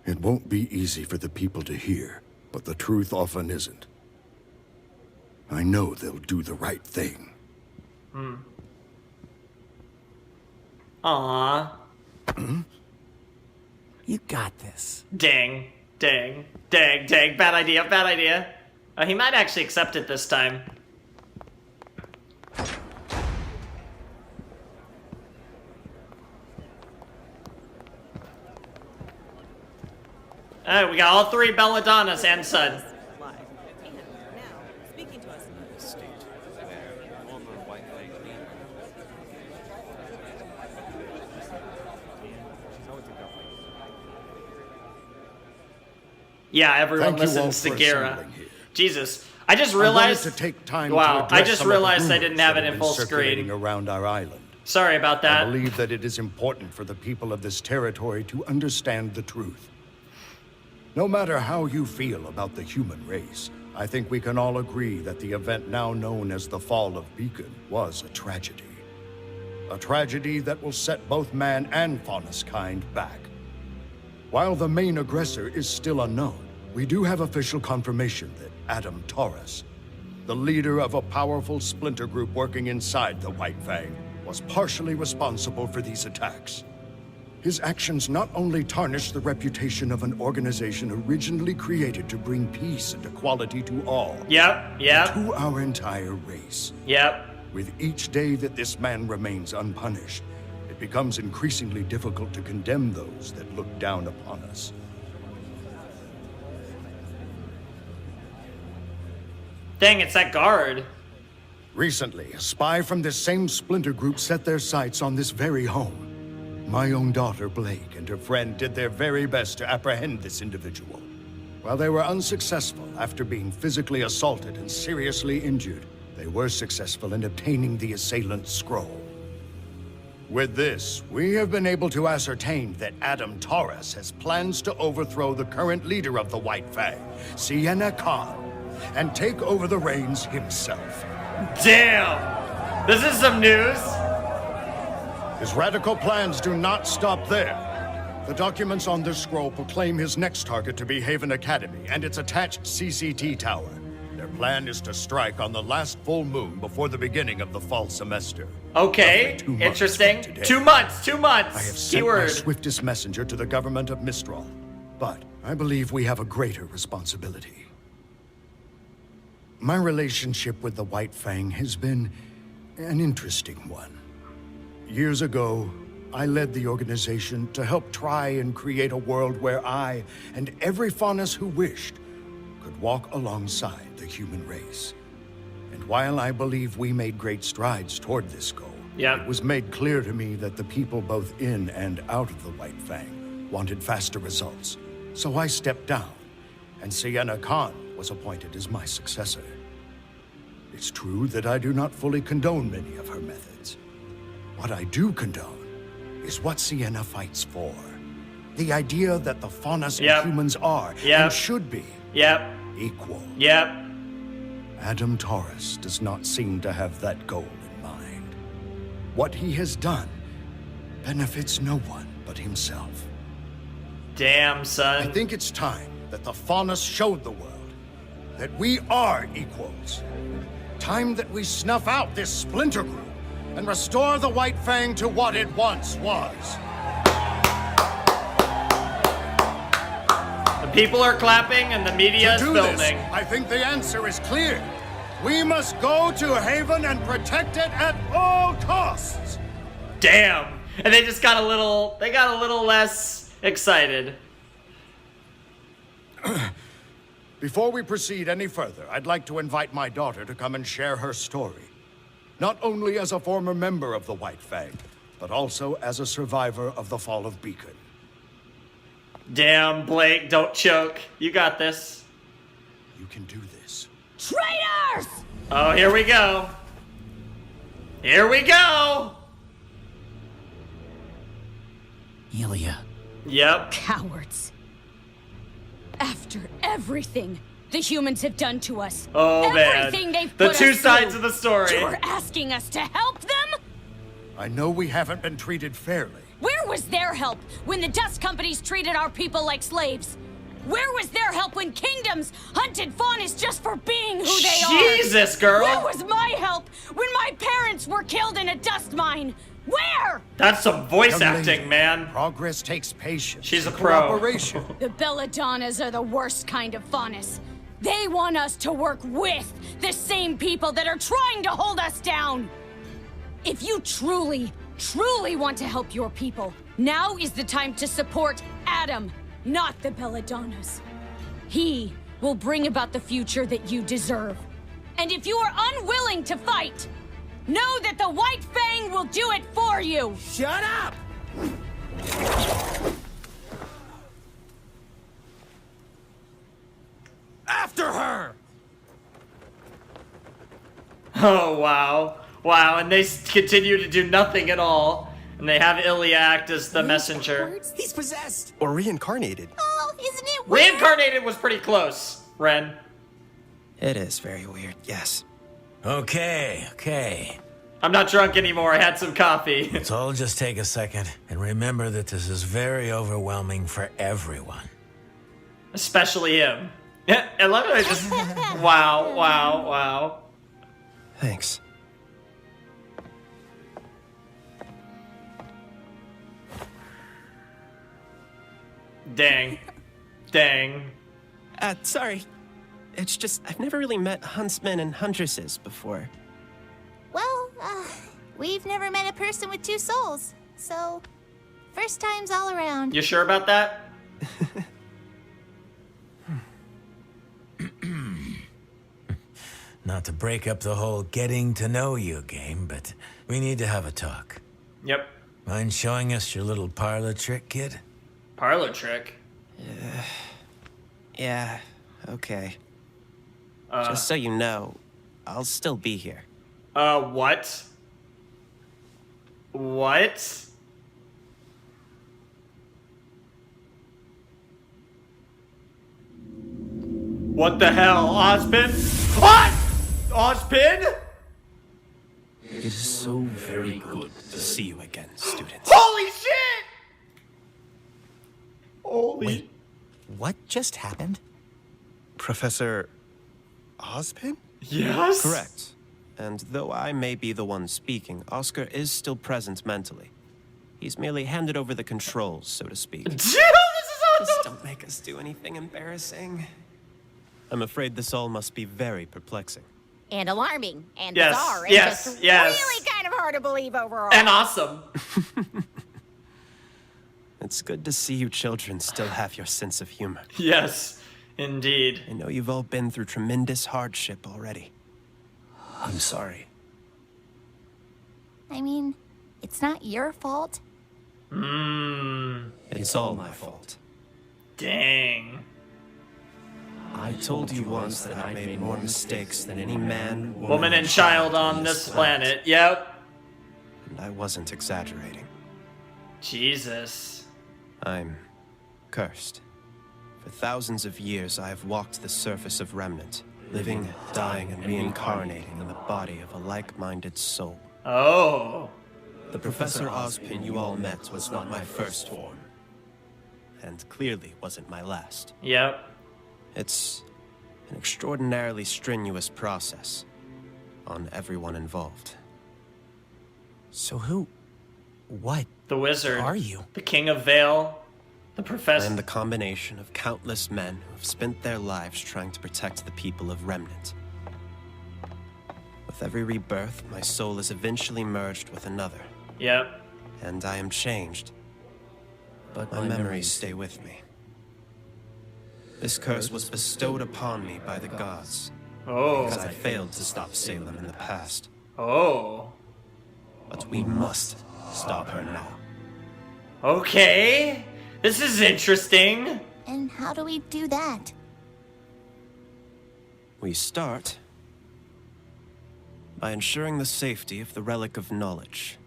It won't be easy for the people to hear, but the truth often isn't. I know they'll do the right thing. Aww. You got this. Dang. Dang. Dang. Dang. Bad idea. Bad idea. He might actually accept it this time. We got all three Belladonnas and Son. Yeah, everyone Thank you all listens to for Gara. assembling here. Jesus. I just I wanted realized. to take time wow, to I address just some of the realized I rumors didn't have that it in been full circulating screen. around our island. Sorry about that. I believe that it is important for the people of this territory to understand the truth. No matter how you feel about the human race, I think we can all agree that the event now known as the Fall of Beacon was a tragedy. A tragedy that will set both man and Faunus kind back. While the main aggressor is still unknown, we do have official confirmation that Adam Taurus, the leader of a powerful splinter group working inside the White Fang, was partially responsible for these attacks. His actions not only tarnish the reputation of an organization originally created to bring peace and equality to all, Yep. to our entire race. Yep. With each day that this man remains unpunished, it becomes increasingly difficult to condemn those that look down upon us. Dang, it's that guard. Recently, a spy from this same splinter group set their sights on this very home. My own daughter, Blake, and her friend did their very best to apprehend this individual. While they were unsuccessful after being physically assaulted and seriously injured, they were successful in obtaining the assailant's scroll. With this, we have been able to ascertain that Adam Taurus has plans to overthrow the current leader of the White Fang, Sienna Khan, and take over the reins himself. Damn! This is some news. His radical plans do not stop there. The documents on this scroll proclaim his next target to be Haven Academy and its attached CCT tower. Their plan is to strike on the last full moon before the beginning of the fall semester. Okay, Roughly 2 months interesting. from today. 2 months, 2 months. I have sent my Keyword. swiftest messenger to the government of Mistral, but I believe we have a greater responsibility. My relationship with the White Fang has been an interesting one. Years ago, I led the organization to help try and create a world where I and every Faunus who wished could walk alongside the human race. And while I believe we made great strides toward this goal, it was made clear to me that the people both in and out of the White Fang wanted faster results. So I stepped down, and Sienna Khan was appointed as my successor. It's true that I do not fully condone many of her methods. What I do condone is what Sienna fights for. The idea that the Faunus and humans are, and should be, equal. Adam Taurus does not seem to have that goal in mind. What he has done benefits no one but himself. Damn, son. I think it's time that the Faunus showed the world that we are equals. Time that we snuff out this splinter group and restore the White Fang to what it once was. The people are clapping and the media is filming. This, I think the answer is clear. We must go to Haven and protect it at all costs. Damn. And they just got a little less excited. Before we proceed any further, I'd like to invite my daughter to come and share her story. Not only as a former member of the White Fang, but also as a survivor of the Fall of Beacon. Damn, Blake, don't choke. You got this. You can do this. Traitors! Oh, here we go. Here we go. Ilya. Yep. Cowards. After everything the humans have done to us. Oh, everything man. They've The put two us sides through, of the story. You're asking us to help them? I know we haven't been treated fairly. Where was their help when the dust companies treated our people like slaves? Where was their help when kingdoms hunted Faunus just for being who they are? Jesus, girl. Where was my help when my parents were killed in a dust mine? Where? That's some voice Young acting, lady, man. Progress takes patience. She's a and pro. cooperation. The Belladonnas are the worst kind of Faunus. They want us to work with the same people that are trying to hold us down. If you truly want to help your people, now is the time to support Adam, not the Belladonnas. He will bring about the future that you deserve. And if you are unwilling to fight, know that the White Fang will do it for you! Shut up! Oh, wow. Wow, and they continue to do nothing at all. And they have Ilya act as the messenger. He's possessed. Or reincarnated. Oh, isn't it weird? Reincarnated was pretty close, Ren. It is very weird, yes. Okay. I'm not drunk anymore. I had some coffee. Let's all just take a second and remember that this is very overwhelming for everyone. Especially him. I love it. I just... Wow. Thanks. Dang. Sorry. It's just, I've never really met huntsmen and huntresses before. Well, we've never met a person with two souls, so first time's all around. You sure about that? Not to break up the whole getting to know you game, but we need to have a talk. Yep. Mind showing us your little parlor trick, kid? Parlor trick? Yeah, okay. Just so you know, I'll still be here. What? What? What the hell, Ozpin? What? Ozpin? It is so very good to see you again, students. Holy shit! Holy. Wait, what just happened? Professor Ozpin? Yes? Correct. And though I may be the one speaking, Oscar is still present mentally. He's merely handed over the controls, so to speak. This is awesome! Just don't make us do anything embarrassing. I'm afraid this all must be very perplexing. And alarming, and Yes, bizarre, and yes, just yes. really kind of hard to believe overall. And awesome. It's good to see you children still have your sense of humor. Yes, indeed. I know you've all been through tremendous hardship already. I'm sorry. I mean, it's not your fault. It's all my fault. Dang. I told you once that I made more mistakes than any man, Woman and child on this planet. Yep. And I wasn't exaggerating. Jesus. I'm cursed. For thousands of years, I have walked the surface of Remnant, living, dying, and reincarnating in the body of a like-minded soul. Oh. The Professor Ozpin you all met was not my first form. And clearly wasn't my last. Yep. It's an extraordinarily strenuous process on everyone involved. So what The wizard. are you? The king of Vale. The I professor. am the combination of countless men who have spent their lives trying to protect the people of Remnant. With every rebirth, my soul is eventually merged with another. Yep. And I am changed. But my memories stay with me. This curse was bestowed upon me by the gods. Oh. Because I failed to stop Salem in the past. Oh. But we must stop her now. Okay. This is interesting. And how do we do that? We start by ensuring the safety of the Relic of Knowledge.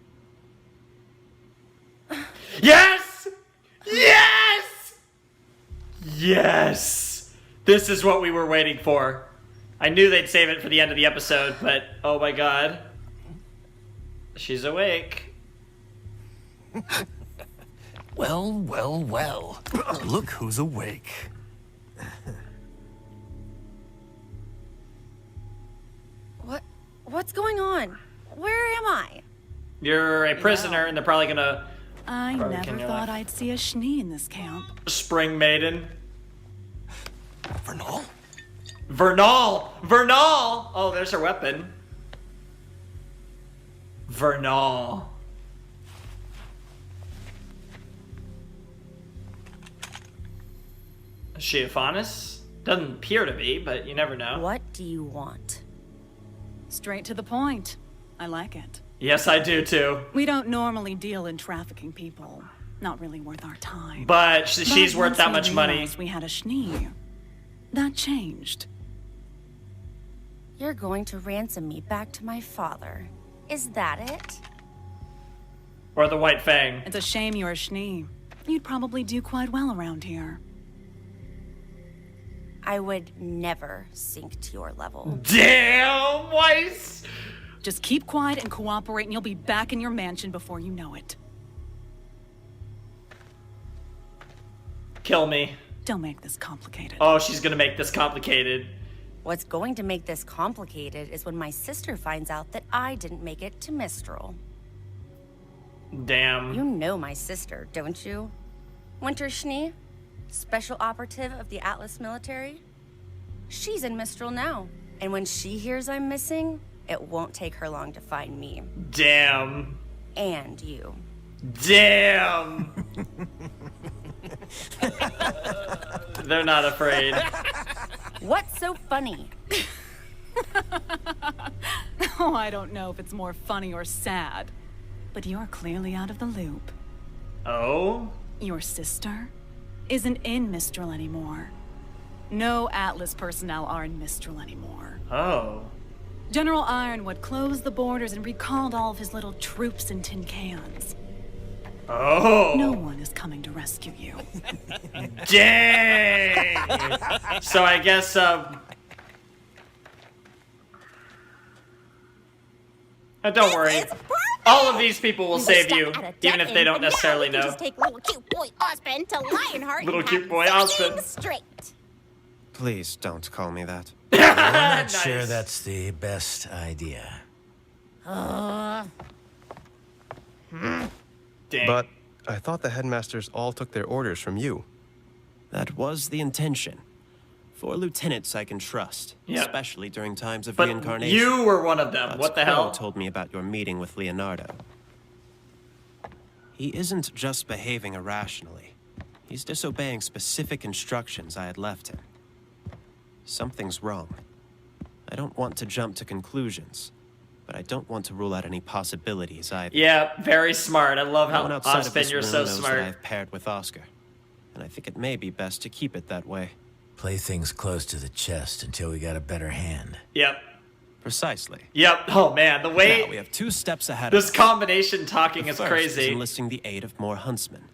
Yes! Yes! Yes! This is what we were waiting for. I knew they'd save it for the end of the episode, but oh my god. She's awake. Well. Look who's awake. What's going on? Where am I? You're a prisoner, and they're probably gonna I Probably never can you thought laugh? I'd see a Schnee in this camp. Spring Maiden. Vernal? Vernal! Oh, there's her weapon. Vernal. Is she a Faunus? Doesn't appear to be, but you never know. What do you want? Straight to the point. I like it. Yes, I do too. We don't normally deal in trafficking people. Not really worth our time. But she's worth once that we much money. realized We had a Schnee. That changed. That changed. What? You're going to ransom me back to my father. Is that it? Or the White Fang. It's a shame you're a Schnee. You'd probably do quite well around here. I would never sink to your level. Damn, Weiss! Just keep quiet and cooperate and you'll be back in your mansion before you know it. Kill me. Don't make this complicated. Oh, she's gonna make this complicated. What's going to make this complicated is when my sister finds out that I didn't make it to Mistral. Damn. You know my sister, don't you? Winter Schnee, special operative of the Atlas military. She's in Mistral now, and when she hears I'm missing, it won't take her long to find me. Damn. And you. Damn. They're not afraid. What's so funny? Oh, I don't know if it's more funny or sad, but you're clearly out of the loop. Oh? Your sister isn't in Mistral anymore. No Atlas personnel are in Mistral anymore. Oh. General Ironwood closed the borders and recalled all of his little troops in tin cans. Oh. No one is coming to rescue you. Dang. So I guess, don't worry. All of these people will save you, even if they don't necessarily know. Just take little cute boy Osmond to Lionheart. Little and cute have boy him Osmond. Straight. Please don't call me that. I'm not sure that's the best idea. Dang. But I thought the headmasters all took their orders from you. That was the intention. 4 lieutenants I can trust, Yep. especially during times of But reincarnation. you were one of them. But What the Crow hell? told me about your meeting with Leonardo. He isn't just behaving irrationally. He's disobeying specific instructions I had left him. Something's wrong. I don't want to jump to conclusions, but I don't want to rule out any possibilities either. Yeah, very smart. I love No how one outside of Osmond, this you're room so knows that smart. I've paired with Oscar, and I think it may be best to keep it that way. Play things close to the chest until we got a better hand. Yep. Precisely. Yep. Oh man, the way Now we have 2 steps ahead this of us. combination talking The is first crazy. Is enlisting the aid of more huntsmen.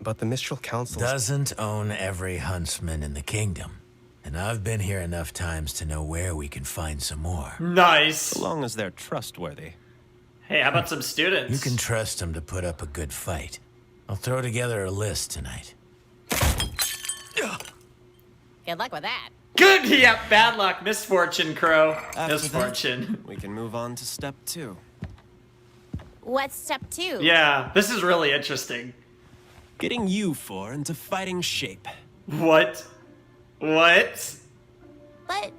But the Mistral Council Doesn't own every huntsman in the kingdom. And I've been here enough times to know where we can find some more. Nice. So long as they're trustworthy. Hey, how about some students? You can trust them to put up a good fight. I'll throw together a list tonight. Good luck with that. Good. Yep. Bad luck. Misfortune, Crow. After Misfortune. that, we can move on to step 2. What's step 2? Yeah, this is really interesting. Getting you 4 into fighting shape. What? What? But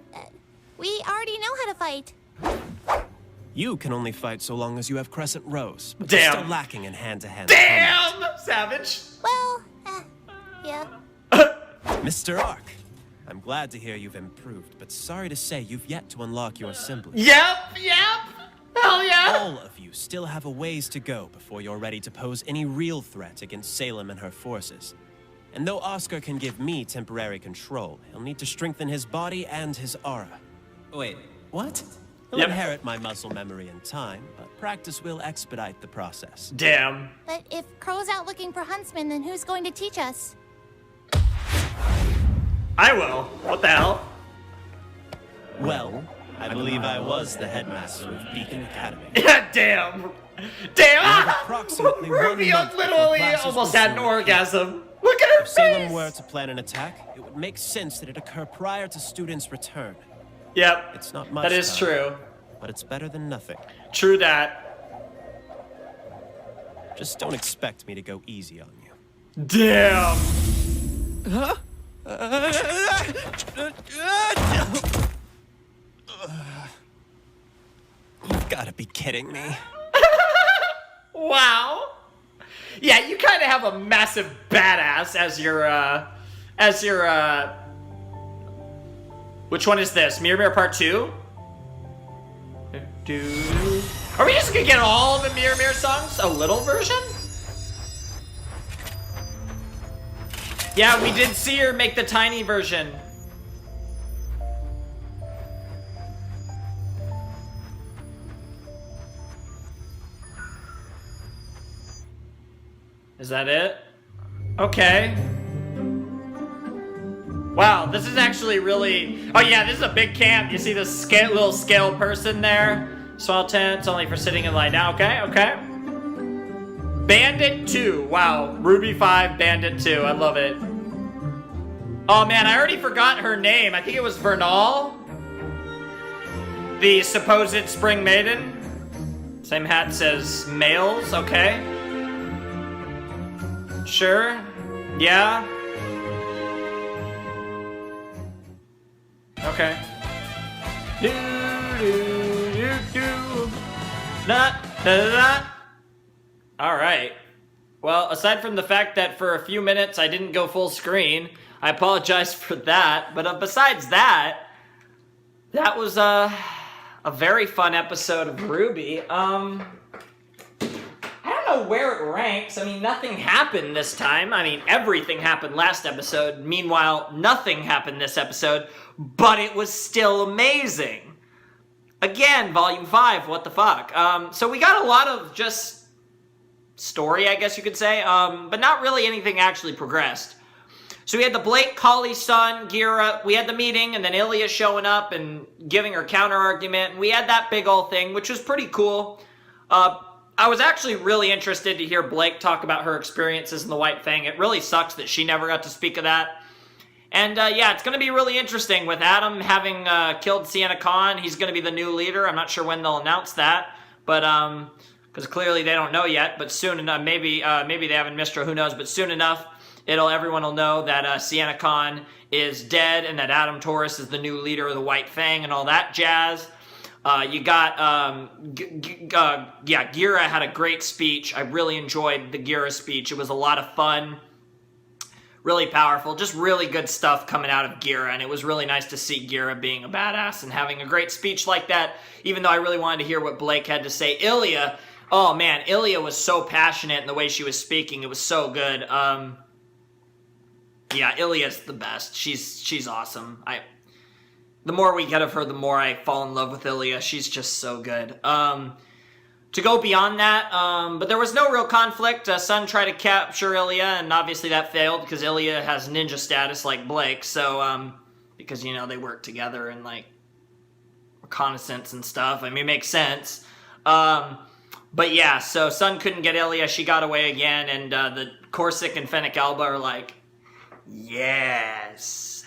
we already know how to fight. You can only fight so long as you have crescent rows, but Damn. you're still lacking in hand-to-hand Damn! Savage. Well, yeah. Mr. Ark, I'm glad to hear you've improved, but sorry to say you've yet to unlock your semblance. Yep. Hell yeah. All of you still have a ways to go before you're ready to pose any real threat against Salem and her forces. And though Oscar can give me temporary control, he'll need to strengthen his body and his aura. Wait, what? He'll inherit my muscle memory in time, but practice will expedite the process. Damn. But if Crow's out looking for huntsmen, then who's going to teach us? I will. What the hell? Well, I believe I was the headmaster of Beacon Academy. Yeah, damn. Damn. And approximately 1 Ruby month before literally classes almost resume, had an orgasm. Look at her if Salem face. were to plan an attack, it would make sense that it occur prior to students' return. Yep. It's not much That is time, true. but it's better than nothing. True that. Just don't expect me to go easy on you. Damn. Huh? You've got to be kidding me. Wow. Yeah, you kind of have a massive badass as your, which one is this? Mirror Part 2? Are we just gonna get all the Mirror songs? A little version? Yeah, we did see her make the tiny version. Is that it? Okay. Wow, this is actually really... Oh yeah, this is a big camp. You see this little scale person there? Small tents, only for sitting and lying down. Okay, okay. Bandit 2. Wow, RWBY 5, Bandit 2. I love it. Oh man, I already forgot her name. I think it was Vernal. The supposed Spring Maiden. Same hat says males. Okay. Sure. Yeah. Okay. Do do do do. Not da. All right. Well, aside from the fact that for a few minutes I didn't go full screen, I apologize for that. But besides that, that was a very fun episode of RWBY. I don't know where it ranks. I mean, nothing happened this time. I mean, everything happened last episode. Meanwhile, nothing happened this episode, but it was still amazing. Again, Volume 5, what the fuck? So we got a lot of just story, I guess you could say, but not really anything actually progressed. So we had the Blake Colley son, Gira, we had the meeting, and then Ilya showing up and giving her counter-argument, and we had that big old thing, which was pretty cool. I was actually really interested to hear Blake talk about her experiences in the White Fang. It really sucks that she never got to speak of that. And yeah, it's going to be really interesting with Adam having killed Sienna Khan. He's going to be the new leader. I'm not sure when they'll announce that, but because clearly they don't know yet. But soon enough, maybe they haven't missed her. Who knows? But soon enough, everyone will know that Sienna Khan is dead and that Adam Taurus is the new leader of the White Fang and all that jazz. You got, Gira had a great speech. I really enjoyed the Gira speech. It was a lot of fun, really powerful, just really good stuff coming out of Gira, and it was really nice to see Gira being a badass and having a great speech like that, even though I really wanted to hear what Blake had to say. Ilya, oh man, Ilya was so passionate in the way she was speaking. It was so good. Yeah, Ilya's the best. She's awesome. The more we get of her, the more I fall in love with Ilya. She's just so good. To go beyond that, but there was no real conflict. Sun tried to capture Ilya, and obviously that failed because Ilya has ninja status like Blake. So, because, you know, they work together and, like, reconnaissance and stuff. I mean, it makes sense. But yeah, so Sun couldn't get Ilya. She got away again, and the Corsic and Fennec Alba are like, yes.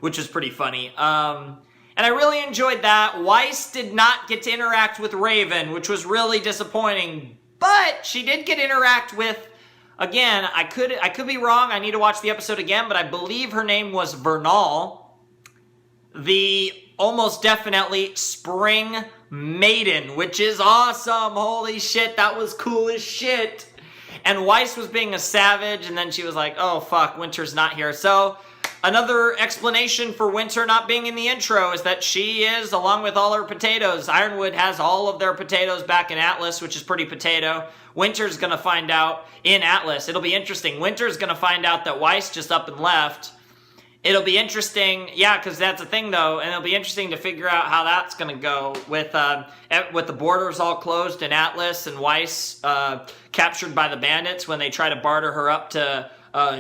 Which was pretty funny. And I really enjoyed that. Weiss did not get to interact with Raven, which was really disappointing. But she did get to interact with, again, I could be wrong. I need to watch the episode again, but I believe her name was Vernal, the almost definitely Spring Maiden, which is awesome. Holy shit, that was cool as shit. And Weiss was being a savage, and then she was like, oh fuck, Winter's not here. So another explanation for Winter not being in the intro is that she is, along with all her potatoes. Ironwood has all of their potatoes back in Atlas, which is pretty potato. Winter's gonna find out in Atlas. It'll be interesting. Winter's gonna find out that Weiss just up and left. It'll be interesting, yeah, because that's a thing though, and it'll be interesting to figure out how that's gonna go with the borders all closed in Atlas and Weiss captured by the bandits when they try to barter her up to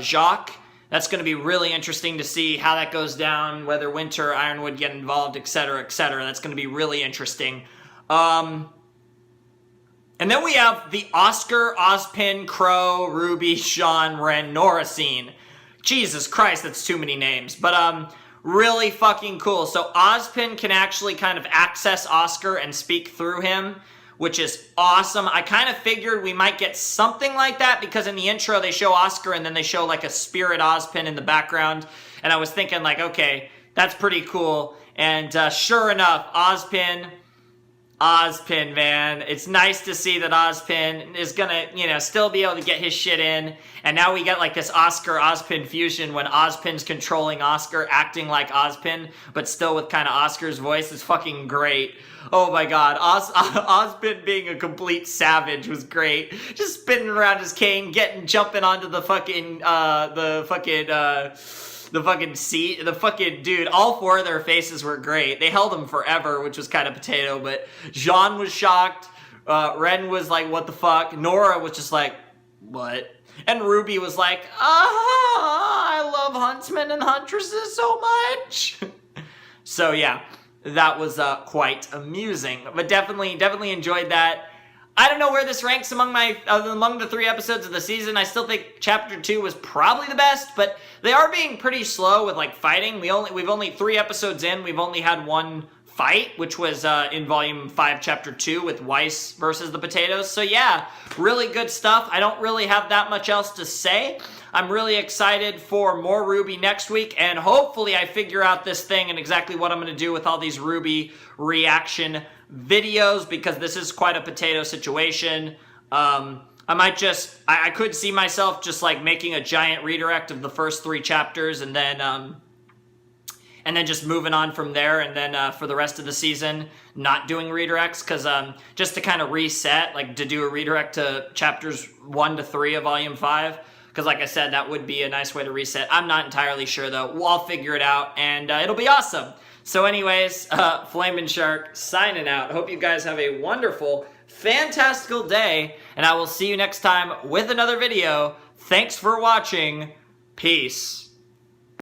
Jacques. That's going to be really interesting to see how that goes down, whether Winter or Ironwood get involved, etc., etc. That's going to be really interesting. And then we have the Oscar, Ozpin, Crow, RWBY, Sean, Ren, Nora scene. Jesus Christ, that's too many names. But really fucking cool. So Ozpin can actually kind of access Oscar and speak through him, which is awesome. I kind of figured we might get something like that because in the intro they show Oscar and then they show like a spirit Ozpin in the background. And I was thinking like, okay, that's pretty cool. And sure enough, Ozpin, man. It's nice to see that Ozpin is gonna, you know, still be able to get his shit in. And now we get like this Oscar-Ozpin fusion when Ozpin's controlling Oscar, acting like Ozpin, but still with kind of Oscar's voice. Is fucking great. Oh my god, Ozpin being a complete savage was great. Just spinning around his cane, jumping onto the fucking seat, the fucking dude. All four of their faces were great. They held him forever, which was kind of potato, but Jean was shocked. Ren was like, what the fuck? Nora was just like, what? And RWBY was like, I love huntsmen and huntresses so much. So yeah, that was quite amusing. But definitely enjoyed that. I don't know where this ranks among the 3 episodes of the season. I still think Chapter 2 was probably the best, but they are being pretty slow with like fighting. We've only 3 episodes in. We've only had one fight, which was in Volume 5, Chapter 2 with Weiss versus the Potatoes. So yeah, really good stuff. I don't really have that much else to say. I'm really excited for more RWBY next week, and hopefully I figure out this thing and exactly what I'm going to do with all these RWBY reaction videos, because this is quite a potato situation. I could see myself just like making a giant redirect of the first 3 chapters and then just moving on from there, and then for the rest of the season not doing redirects, because just to kind of reset, like to do a redirect to chapters 1 to 3 of Volume 5, because like I said, that would be a nice way to reset. I'm not entirely sure though. I'll figure it out, and it'll be awesome. So anyways, Flamin' Shark signing out. Hope you guys have a wonderful, fantastical day, and I will see you next time with another video. Thanks for watching. Peace.